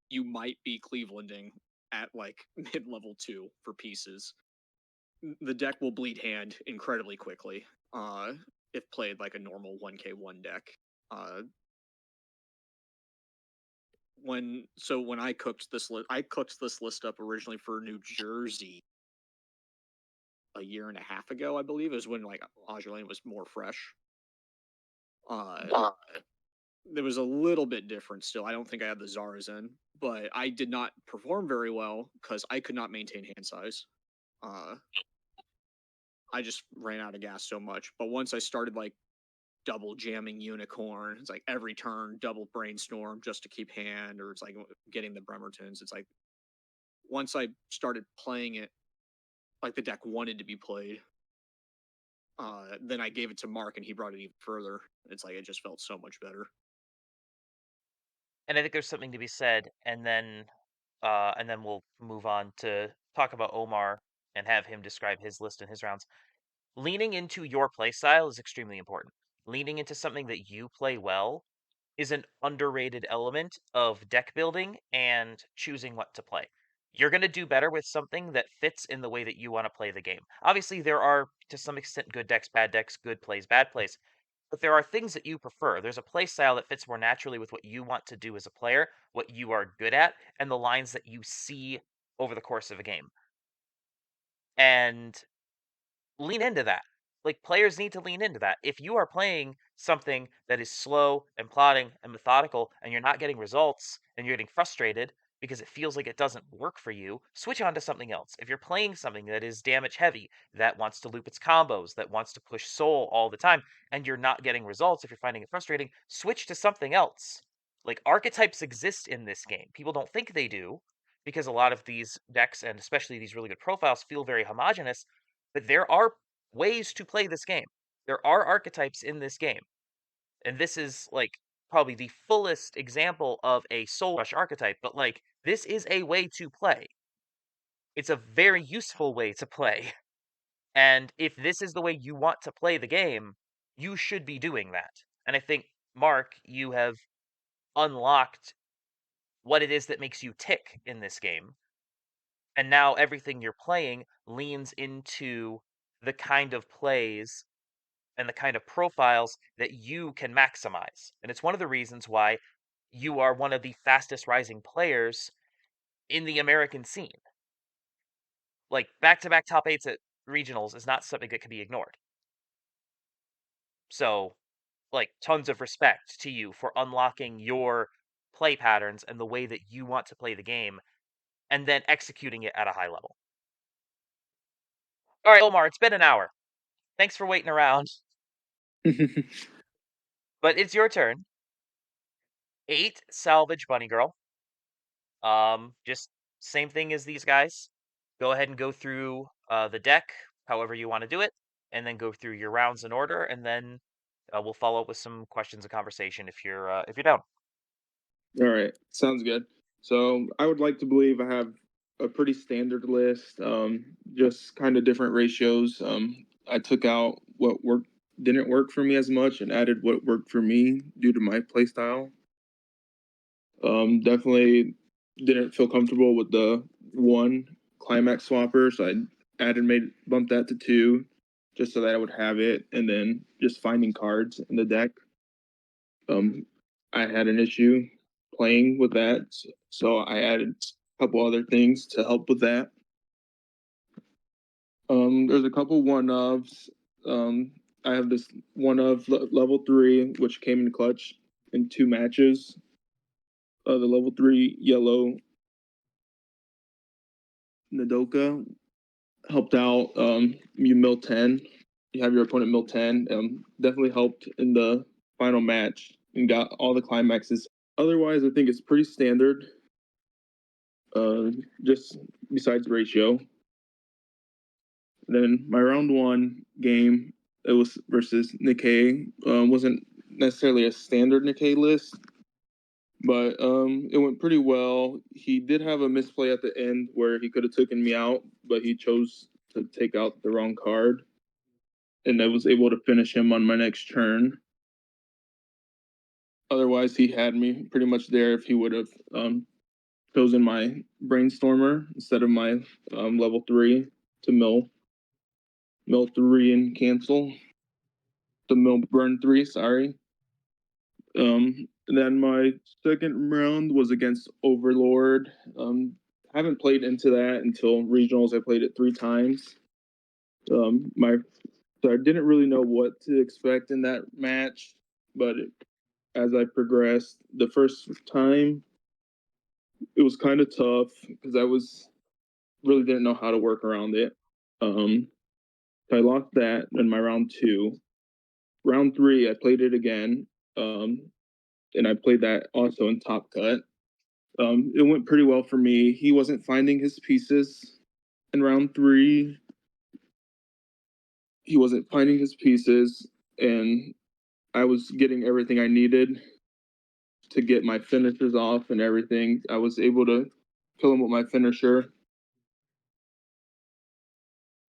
Speaker 2: You might be Clevelanding at like mid-level 2 for pieces. The deck will bleed hand incredibly quickly. If played like a normal 1k1 deck. When I cooked this list up originally for New Jersey a year and a half ago, I believe, is when like Azure Lane was more fresh. There was a little bit different still. I don't think I had the Zaras in, but I did not perform very well because I could not maintain hand size. I just ran out of gas so much. But once I started like double jamming Unicorn, it's like every turn double brainstorm just to keep hand, or it's like getting the Bremertons. It's like once I started playing it like the deck wanted to be played, then I gave it to Mark and he brought it even further. It's like it just felt so much better.
Speaker 1: And I think there's something to be said, and then we'll move on to talk about Omar and have him describe his list and his rounds. Leaning into your play style is extremely important. Leaning into something that you play well is an underrated element of deck building and choosing what to play. You're going to do better with something that fits in the way that you want to play the game. Obviously, there are, to some extent, good decks, good plays, bad plays, but there are things that you prefer. There's a play style that fits more naturally with what you want to do as a player, what you are good at, and the lines that you see over the course of a game. And lean into that. Like, players need to lean into that. If you are playing something that is slow and plotting and methodical and you're not getting results and you're getting frustrated because it feels like it doesn't work for you, switch on to something else. If you're playing something that is damage heavy, that wants to loop its combos, that wants to push soul all the time, and you're not getting results, if you're finding it frustrating, switch to something else. Like, archetypes exist in this game. People don't think they do because a lot of these decks, and especially these really good profiles, feel very homogenous, but there are ways to play this game. There are archetypes in this game. And this is like probably the fullest example of a Soul Rush archetype, but like this is a way to play. It's a very useful way to play. And if this is the way you want to play the game, you should be doing that. And I think, Mark, you have unlocked what it is that makes you tick in this game. And now everything you're playing leans into the kind of plays and the kind of profiles that you can maximize. And it's one of the reasons why you are one of the fastest rising players in the American scene. Like, back-to-back top 8s at regionals is not something that can be ignored. So, like, tons of respect to you for unlocking your play patterns and the way that you want to play the game, and then executing it at a high level. All right, Omar, it's been an hour. Thanks for waiting around. But it's your turn. 8 salvage bunny girl. Just same thing as these guys. Go ahead and go through the deck, however you want to do it, and then go through your rounds in order, and then we'll follow up with some questions and conversation if you're down.
Speaker 4: All right, sounds good. So I would like to believe I have a pretty standard list, just kind of different ratios. I took out what didn't work for me as much and added what worked for me due to my play style. Definitely didn't feel comfortable with the 1 climax swapper, so I bumped that to 2, just so that I would have it, and then just finding cards in the deck. I had an issue playing with that, so I added a couple other things to help with that. There's a couple one-ofs. I have this one of level 3, which came in clutch in 2 matches. The level 3 yellow Nadoka helped out. You mill 10. You have your opponent mill 10. Definitely helped in the final match and got all the climaxes. Otherwise, I think it's pretty standard. Just besides ratio. Then my round 1 game, it was versus Nikkei. Wasn't necessarily a standard Nikkei list, but it went pretty well. He did have a misplay at the end where he could have taken me out, but he chose to take out the wrong card, and I was able to finish him on my next turn. Otherwise, he had me pretty much there if he would have chosen my Brainstormer instead of my level 3 to mill 3 and cancel. The mill burn 3, sorry. And then my second round was against Overlord. Haven't played into that until regionals. I played it 3 times. So I didn't really know what to expect in that match, but as I progressed, the first time it was kind of tough because I really didn't know how to work around it. So I lost that in my round 2. Round 3, I played it again, and I played that also in Top Cut. It went pretty well for me. He wasn't finding his pieces in round 3. He wasn't finding his pieces, and I was getting everything I needed to get my finishers off and everything. I was able to kill him with my finisher.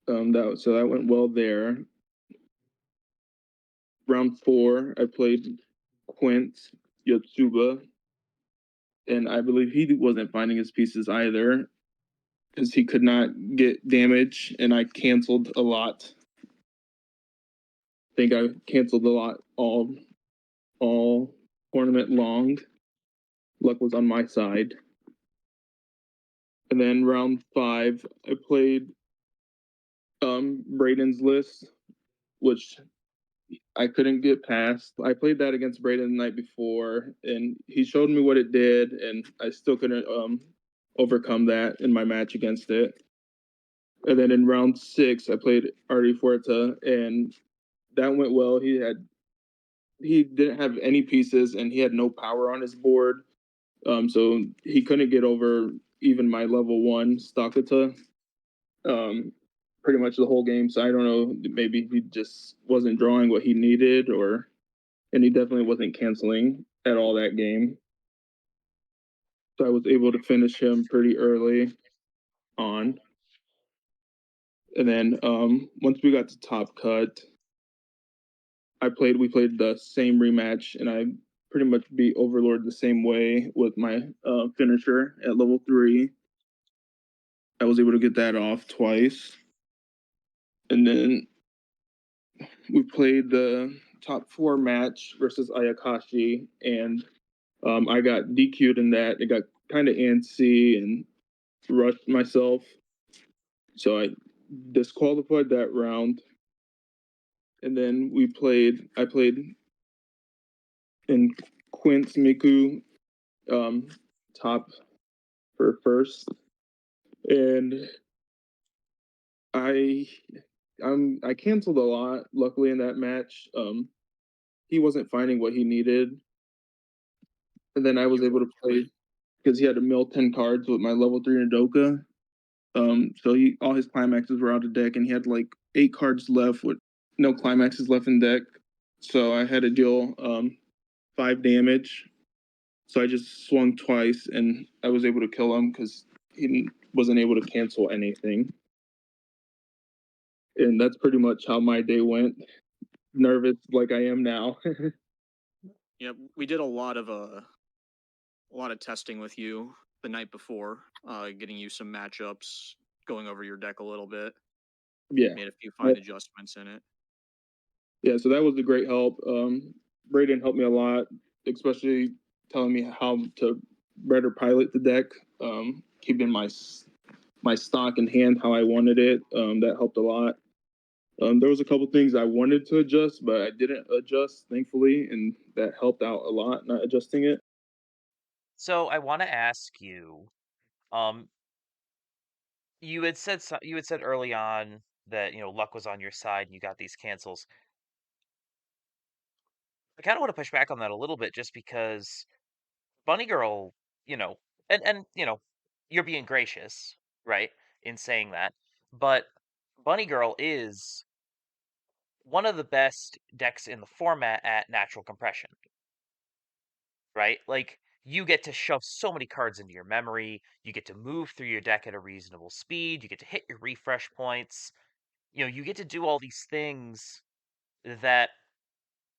Speaker 4: So that went well there. Round 4, I played Quint Yotsuba, and I believe he wasn't finding his pieces either because he could not get damage, and I canceled a lot. I think I canceled a lot all tournament long. Luck was on my side. And then round 5, I played Brayden's list, which I couldn't get past. I played that against Brayden the night before, and he showed me what it did, and I still couldn't overcome that in my match against it. And then in round 6, I played Artie Fuerta, and that went well. He didn't have any pieces, and he had no power on his board, so he couldn't get over even my level 1 Stakata pretty much the whole game. So I don't know, maybe he just wasn't drawing what he needed, and he definitely wasn't canceling at all that game. So I was able to finish him pretty early on. And then once we got to Top Cut, we played the same rematch, and I pretty much beat Overlord the same way with my finisher at level 3. I was able to get that off twice. And then we played the top 4 match versus Ayakashi, and I got DQ'd in that. It got kind of antsy and rushed myself, so I disqualified that round. And then I played in Quint's Miku top for first, and I canceled a lot. Luckily in that match, he wasn't finding what he needed, and then I was able to play because he had to mill 10 cards with my level 3 Nadoka. So all his climaxes were out of deck, and he had like 8 cards left with no climaxes left in deck. So I had to deal 5 damage. So I just swung twice, and I was able to kill him because he wasn't able to cancel anything. And that's pretty much how my day went. Nervous like I am now.
Speaker 2: Yeah, we did a lot of testing with you the night before, getting you some matchups, going over your deck a little bit.
Speaker 4: Yeah.
Speaker 2: Made a few fine adjustments in it.
Speaker 4: Yeah, so that was a great help. Brayden helped me a lot, especially telling me how to better pilot the deck, keeping my stock in hand how I wanted it. That helped a lot. There was a couple things I wanted to adjust, but I didn't adjust, thankfully, and that helped out a lot, not adjusting it.
Speaker 1: So I want to ask you, um, you had said early on that luck was on your side and you got these cancels. I kind of want to push back on that a little bit, just because Bunny Girl, you know, and you're being gracious, right, in saying that, but Bunny Girl is one of the best decks in the format at natural compression, right? Like, you get to shove so many cards into your memory, you get to move through your deck at a reasonable speed, you get to hit your refresh points, you get to do all these things that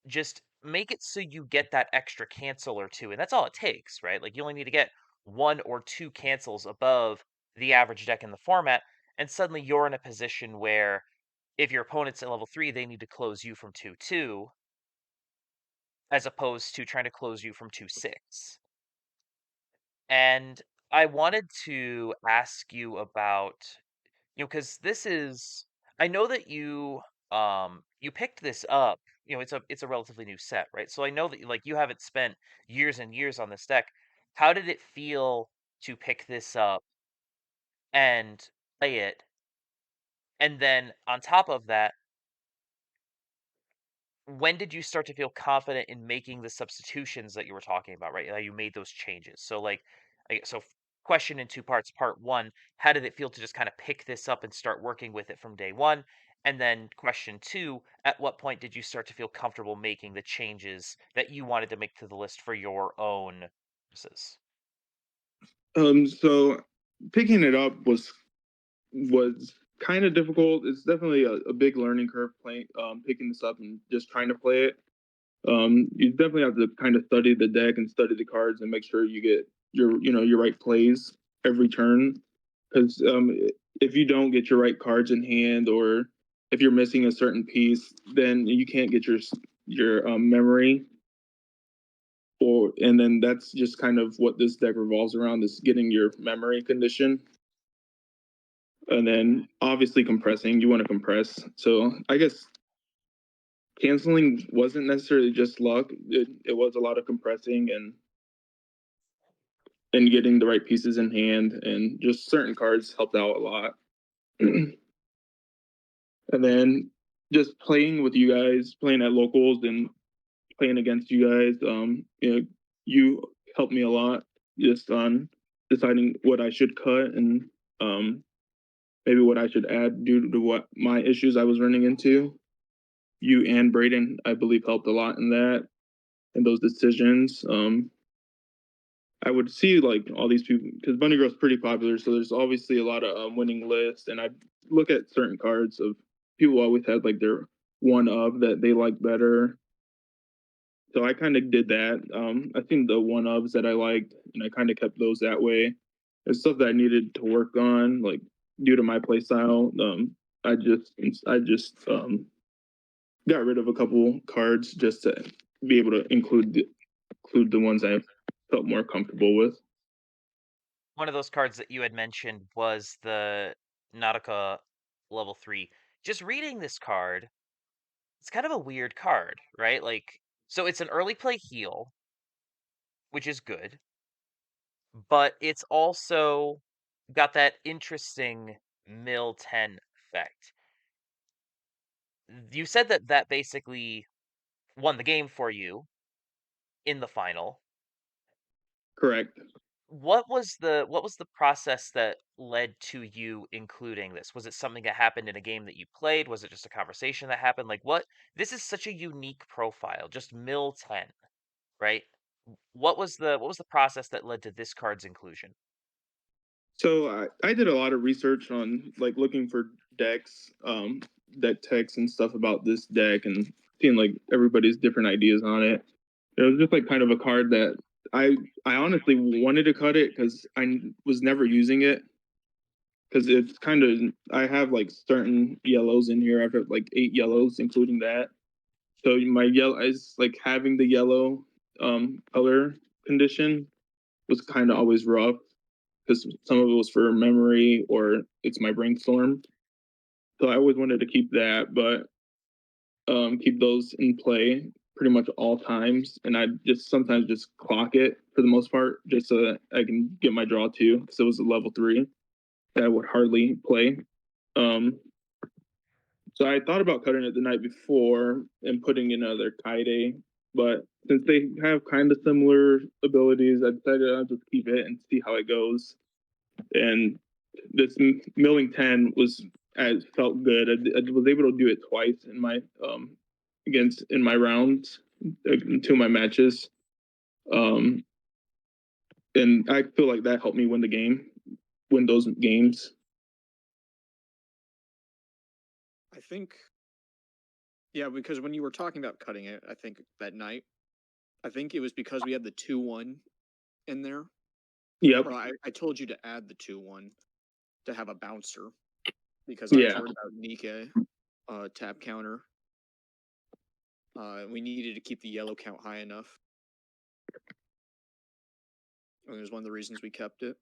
Speaker 1: just make it so you get that extra cancel or two, and that's all it takes, right? Like, you only need to get one or two cancels above the average deck in the format, and suddenly you're in a position where if your opponent's at level 3, they need to close you from 2-2, as opposed to trying to close you from 2-6. And I wanted to ask you about, because this is, I know that you picked this up, it's a relatively new set, right? So I know that, like, you haven't spent years and years on this deck. How did it feel to pick this up and play it? And then on top of that, when did you start to feel confident in making the substitutions that you were talking about, right? You made those changes. So, like, question in two parts. Part one, how did it feel to just kind of pick this up and start working with it from day one? And then question two, at what point did you start to feel comfortable making the changes that you wanted to make to the list for your own purposes?
Speaker 4: So picking it up was kind of difficult. It's definitely a big learning curve playing picking this up and just trying to play it. You definitely have to kind of study the deck and study the cards and make sure you get your right plays every turn. Because if you don't get your right cards in hand, or if you're missing a certain piece, then you can't get your memory. And then that's just kind of what this deck revolves around, is getting your memory condition. And then obviously compressing, you want to compress. So I guess canceling wasn't necessarily just luck. It was a lot of compressing and getting the right pieces in hand, and just certain cards helped out a lot. And then just playing with you guys, playing at locals and playing against you guys, you helped me a lot just on deciding what I should cut, and um, maybe what I should add due to what my issues I was running into. You and Brayden, I believe, helped a lot in that and those decisions. I would see like all these people, because Bunny Girl's pretty popular, so there's obviously a lot of winning lists, and I look at certain cards of people always had like their one of that they like better. So I kind of did that. I think the one ofs that I liked, and I kind of kept those that way. There's stuff that I needed to work on, like due to my play style. I just got rid of a couple cards just to be able to include the ones I felt more comfortable with.
Speaker 1: One of those cards that you had mentioned was the Nautica level 3. Just reading this card, it's kind of a weird card, right? Like, so it's an early play heal, which is good, but it's also got that interesting mill 10 effect. You said that that basically won the game for you in the final.
Speaker 4: Correct.
Speaker 1: What was the process that led to you including this? Was it something that happened in a game that you played? Was it just a conversation that happened? Like, what? This is such a unique profile, just mill 10, right? What was the process that led to this card's inclusion?
Speaker 4: So I did a lot of research on like looking for decks, deck text and stuff about this deck, and seeing like everybody's different ideas on it. It was just like kind of a card that I honestly wanted to cut it because I was never using it, because it's kind of, I have like certain yellows in here. I've got like 8 yellows, including that. So my yellow is like having the yellow color condition was kind of always rough, because some of it was for memory or it's my brainstorm. So I always wanted to keep that, but keep those in play pretty much all times, and I just sometimes just clock it for the most part, just so that I can get my draw too. Because it was a level 3 that I would hardly play. So I thought about cutting it the night before and putting in another Kaide, but since they have kind of similar abilities, I decided I'll just keep it and see how it goes. And this milling 10 was, I felt good. I was able to do it twice in my against in my rounds, in 2 of my matches, um, and I feel like that helped me win those games.
Speaker 2: I think, yeah, because when you were talking about cutting it, I think that night, I think it was because we had the 2-1 in there.
Speaker 4: Yep.
Speaker 2: Or I told you to add the 2-1 to have a bouncer because I was
Speaker 4: Yeah.
Speaker 2: worried about Nike tap counter. We needed to keep the yellow count high enough. And it was one of the reasons we kept it.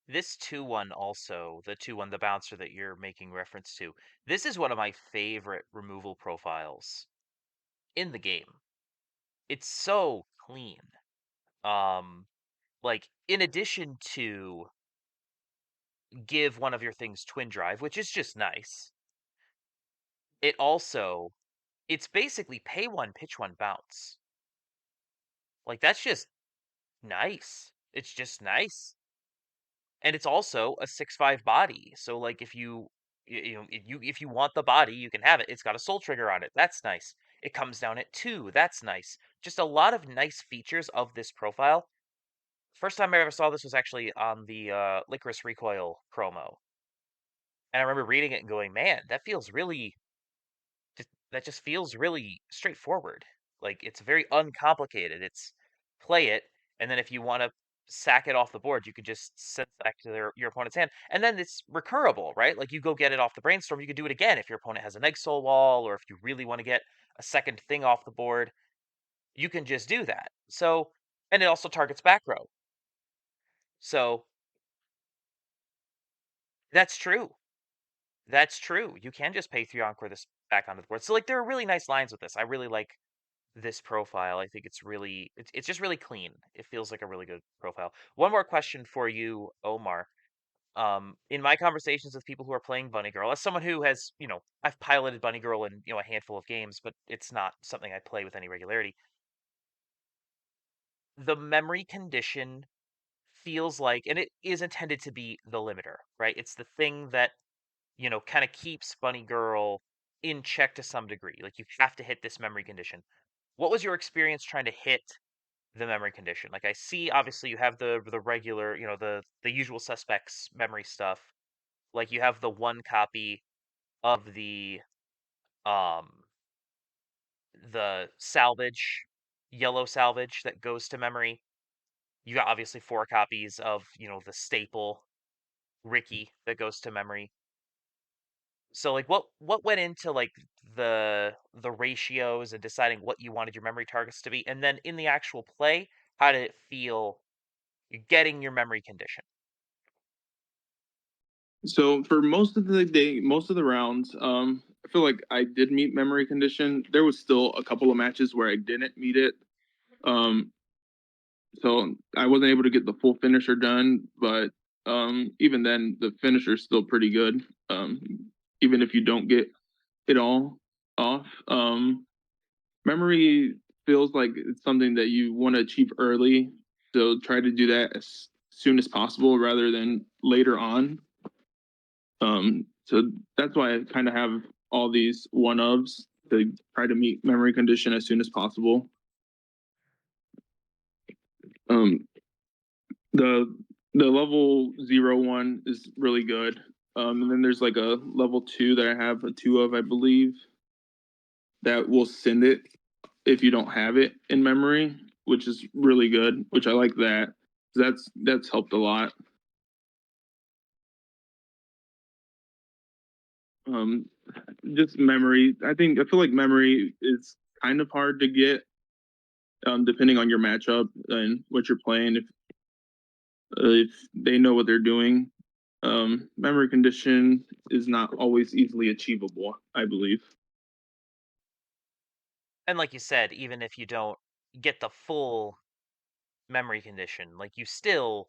Speaker 1: This 2-1 also, the 2-1, the bouncer that you're making reference to, this is one of my favorite removal profiles in the game. It's so clean. Like, in addition to give one of your things twin drive, which is just nice, it's basically pay 1, pitch 1, bounce. Like, that's just nice. It's just nice. And it's also a 6/5 body. So like if you if you want the body, you can have it. It's got a soul trigger on it. That's nice. It comes down at 2. That's nice. Just a lot of nice features of this profile. First time I ever saw this was actually on the Licorice Recoil promo. And I remember reading it and going, "Man, that feels really that just feels really straightforward. Like it's very uncomplicated. It's play it, and then if you want to sack it off the board, you could just send it back to your opponent's hand, and then it's recurable, right? Like you go get it off the brainstorm, you could do it again if your opponent has an egg soul wall, or if you really want to get a second thing off the board, you can just do that. So, and it also targets back row. So that's true. That's true. You can just pay 3 Encore this back onto the board. So like there are really nice lines with this. I really like this profile. I think it's just really clean. It feels like a really good profile. One more question for you, Omar. In my conversations with people who are playing Bunny Girl, as someone who has, I've piloted Bunny Girl in, a handful of games, but it's not something I play with any regularity. The memory condition feels like, and it is intended to be the limiter, right? It's the thing that, kind of keeps Bunny Girl in check to some degree. Like you have to hit this memory condition. What was your experience trying to hit the memory condition? Like I see obviously you have the regular, the usual suspects memory stuff. Like you have the 1 copy of um the salvage, yellow salvage that goes to memory. You got obviously 4 copies of, the staple Ricky that goes to memory. So like what went into like the ratios and deciding what you wanted your memory targets to be, and then in the actual play, how did it feel getting your memory condition?
Speaker 4: So for most of the day, most of the rounds, I feel like I did meet memory condition. There was still a couple of matches where I didn't meet it. Um, so I wasn't able to get the full finisher done, but even then, the finisher is still pretty good. Even if you don't get it all off, memory feels like it's something that you want to achieve early. So try to do that as soon as possible rather than later on. So that's why I kind of have all these one ofs to try to meet memory condition as soon as possible. Um, the the level 0 1 is really good. And then there's like a level 2 that I have a 2 of, I believe, that will send it if you don't have it in memory, which is really good. Which I like that. That's helped a lot. Um, just memory. I feel like memory is kind of hard to get, depending on your matchup and what you're playing. If they know what they're doing, Memory condition is not always easily achievable, I believe.
Speaker 1: And like you said, even if you don't get the full memory condition, like you still,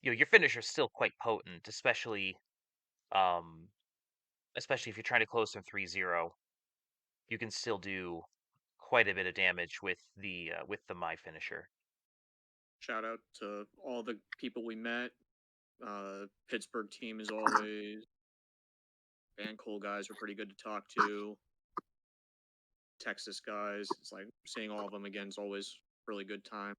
Speaker 1: your finisher's still quite potent, um, especially if you're trying to close from 3-0. You can still do quite a bit of damage with the my finisher.
Speaker 2: Shout out to all the people we met. Pittsburgh team is always Van Cole guys are pretty good to talk to. Texas guys, it's like seeing all of them again is always really good time.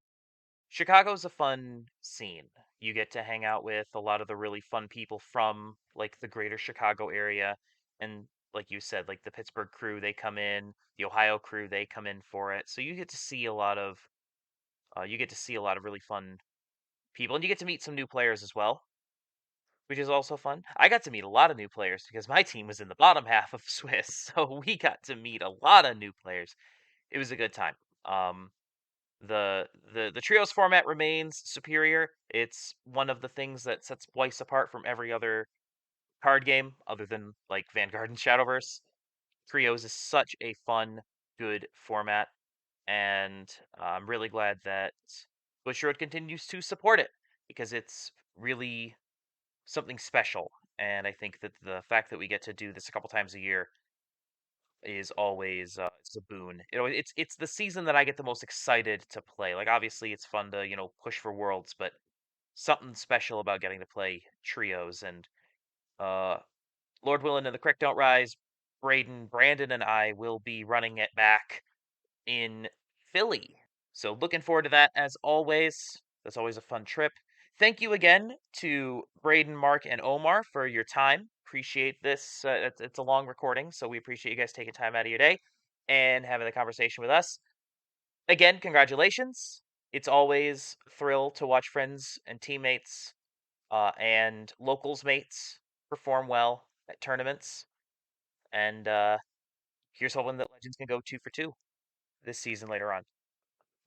Speaker 1: Chicago's a fun scene. You get to hang out with a lot of the really fun people from like the greater Chicago area, and like you said, like the Pittsburgh crew, they come in, the Ohio crew, they come in for it. So you get to see a lot of really fun people, and you get to meet some new players as well, which is also fun. I got to meet a lot of new players because my team was in the bottom half of Swiss, so we got to meet a lot of new players. It was a good time. Um, the trios format remains superior. It's one of the things that sets Weiss apart from every other card game, other than like Vanguard and Shadowverse. Trios is such a fun, good format, and I'm really glad that Bushrod continues to support it because it's really something special. And I think that the fact that we get to do this a couple times a year is always it's a boon. It's the season that I get the most excited to play. Like obviously it's fun to push for worlds, but something special about getting to play trios. And uh, Lord willing and the creek don't rise. Brayden, Brandon, and I will be running it back in Philly. So looking forward to that as always. That's always a fun trip. Thank you again to Brayden, Mark, and Omar for your time. Appreciate this. It's a long recording, so we appreciate you guys taking time out of your day and having the conversation with us. Again, congratulations. It's always a thrill to watch friends and teammates and locals mates perform well at tournaments. And here's hoping that Legends can go 2 for 2 this season later on.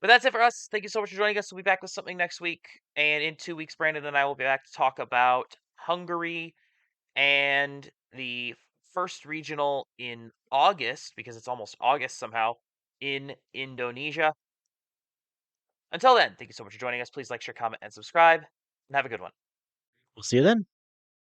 Speaker 1: But that's it for us. Thank you so much for joining us. We'll be back with something next week. And in 2 weeks, Brandon and I will be back to talk about Hungary and the first regional in August, because it's almost August somehow, in Indonesia. Until then, thank you so much for joining us. Please like, share, comment, and subscribe. And have a good one.
Speaker 5: We'll see you then.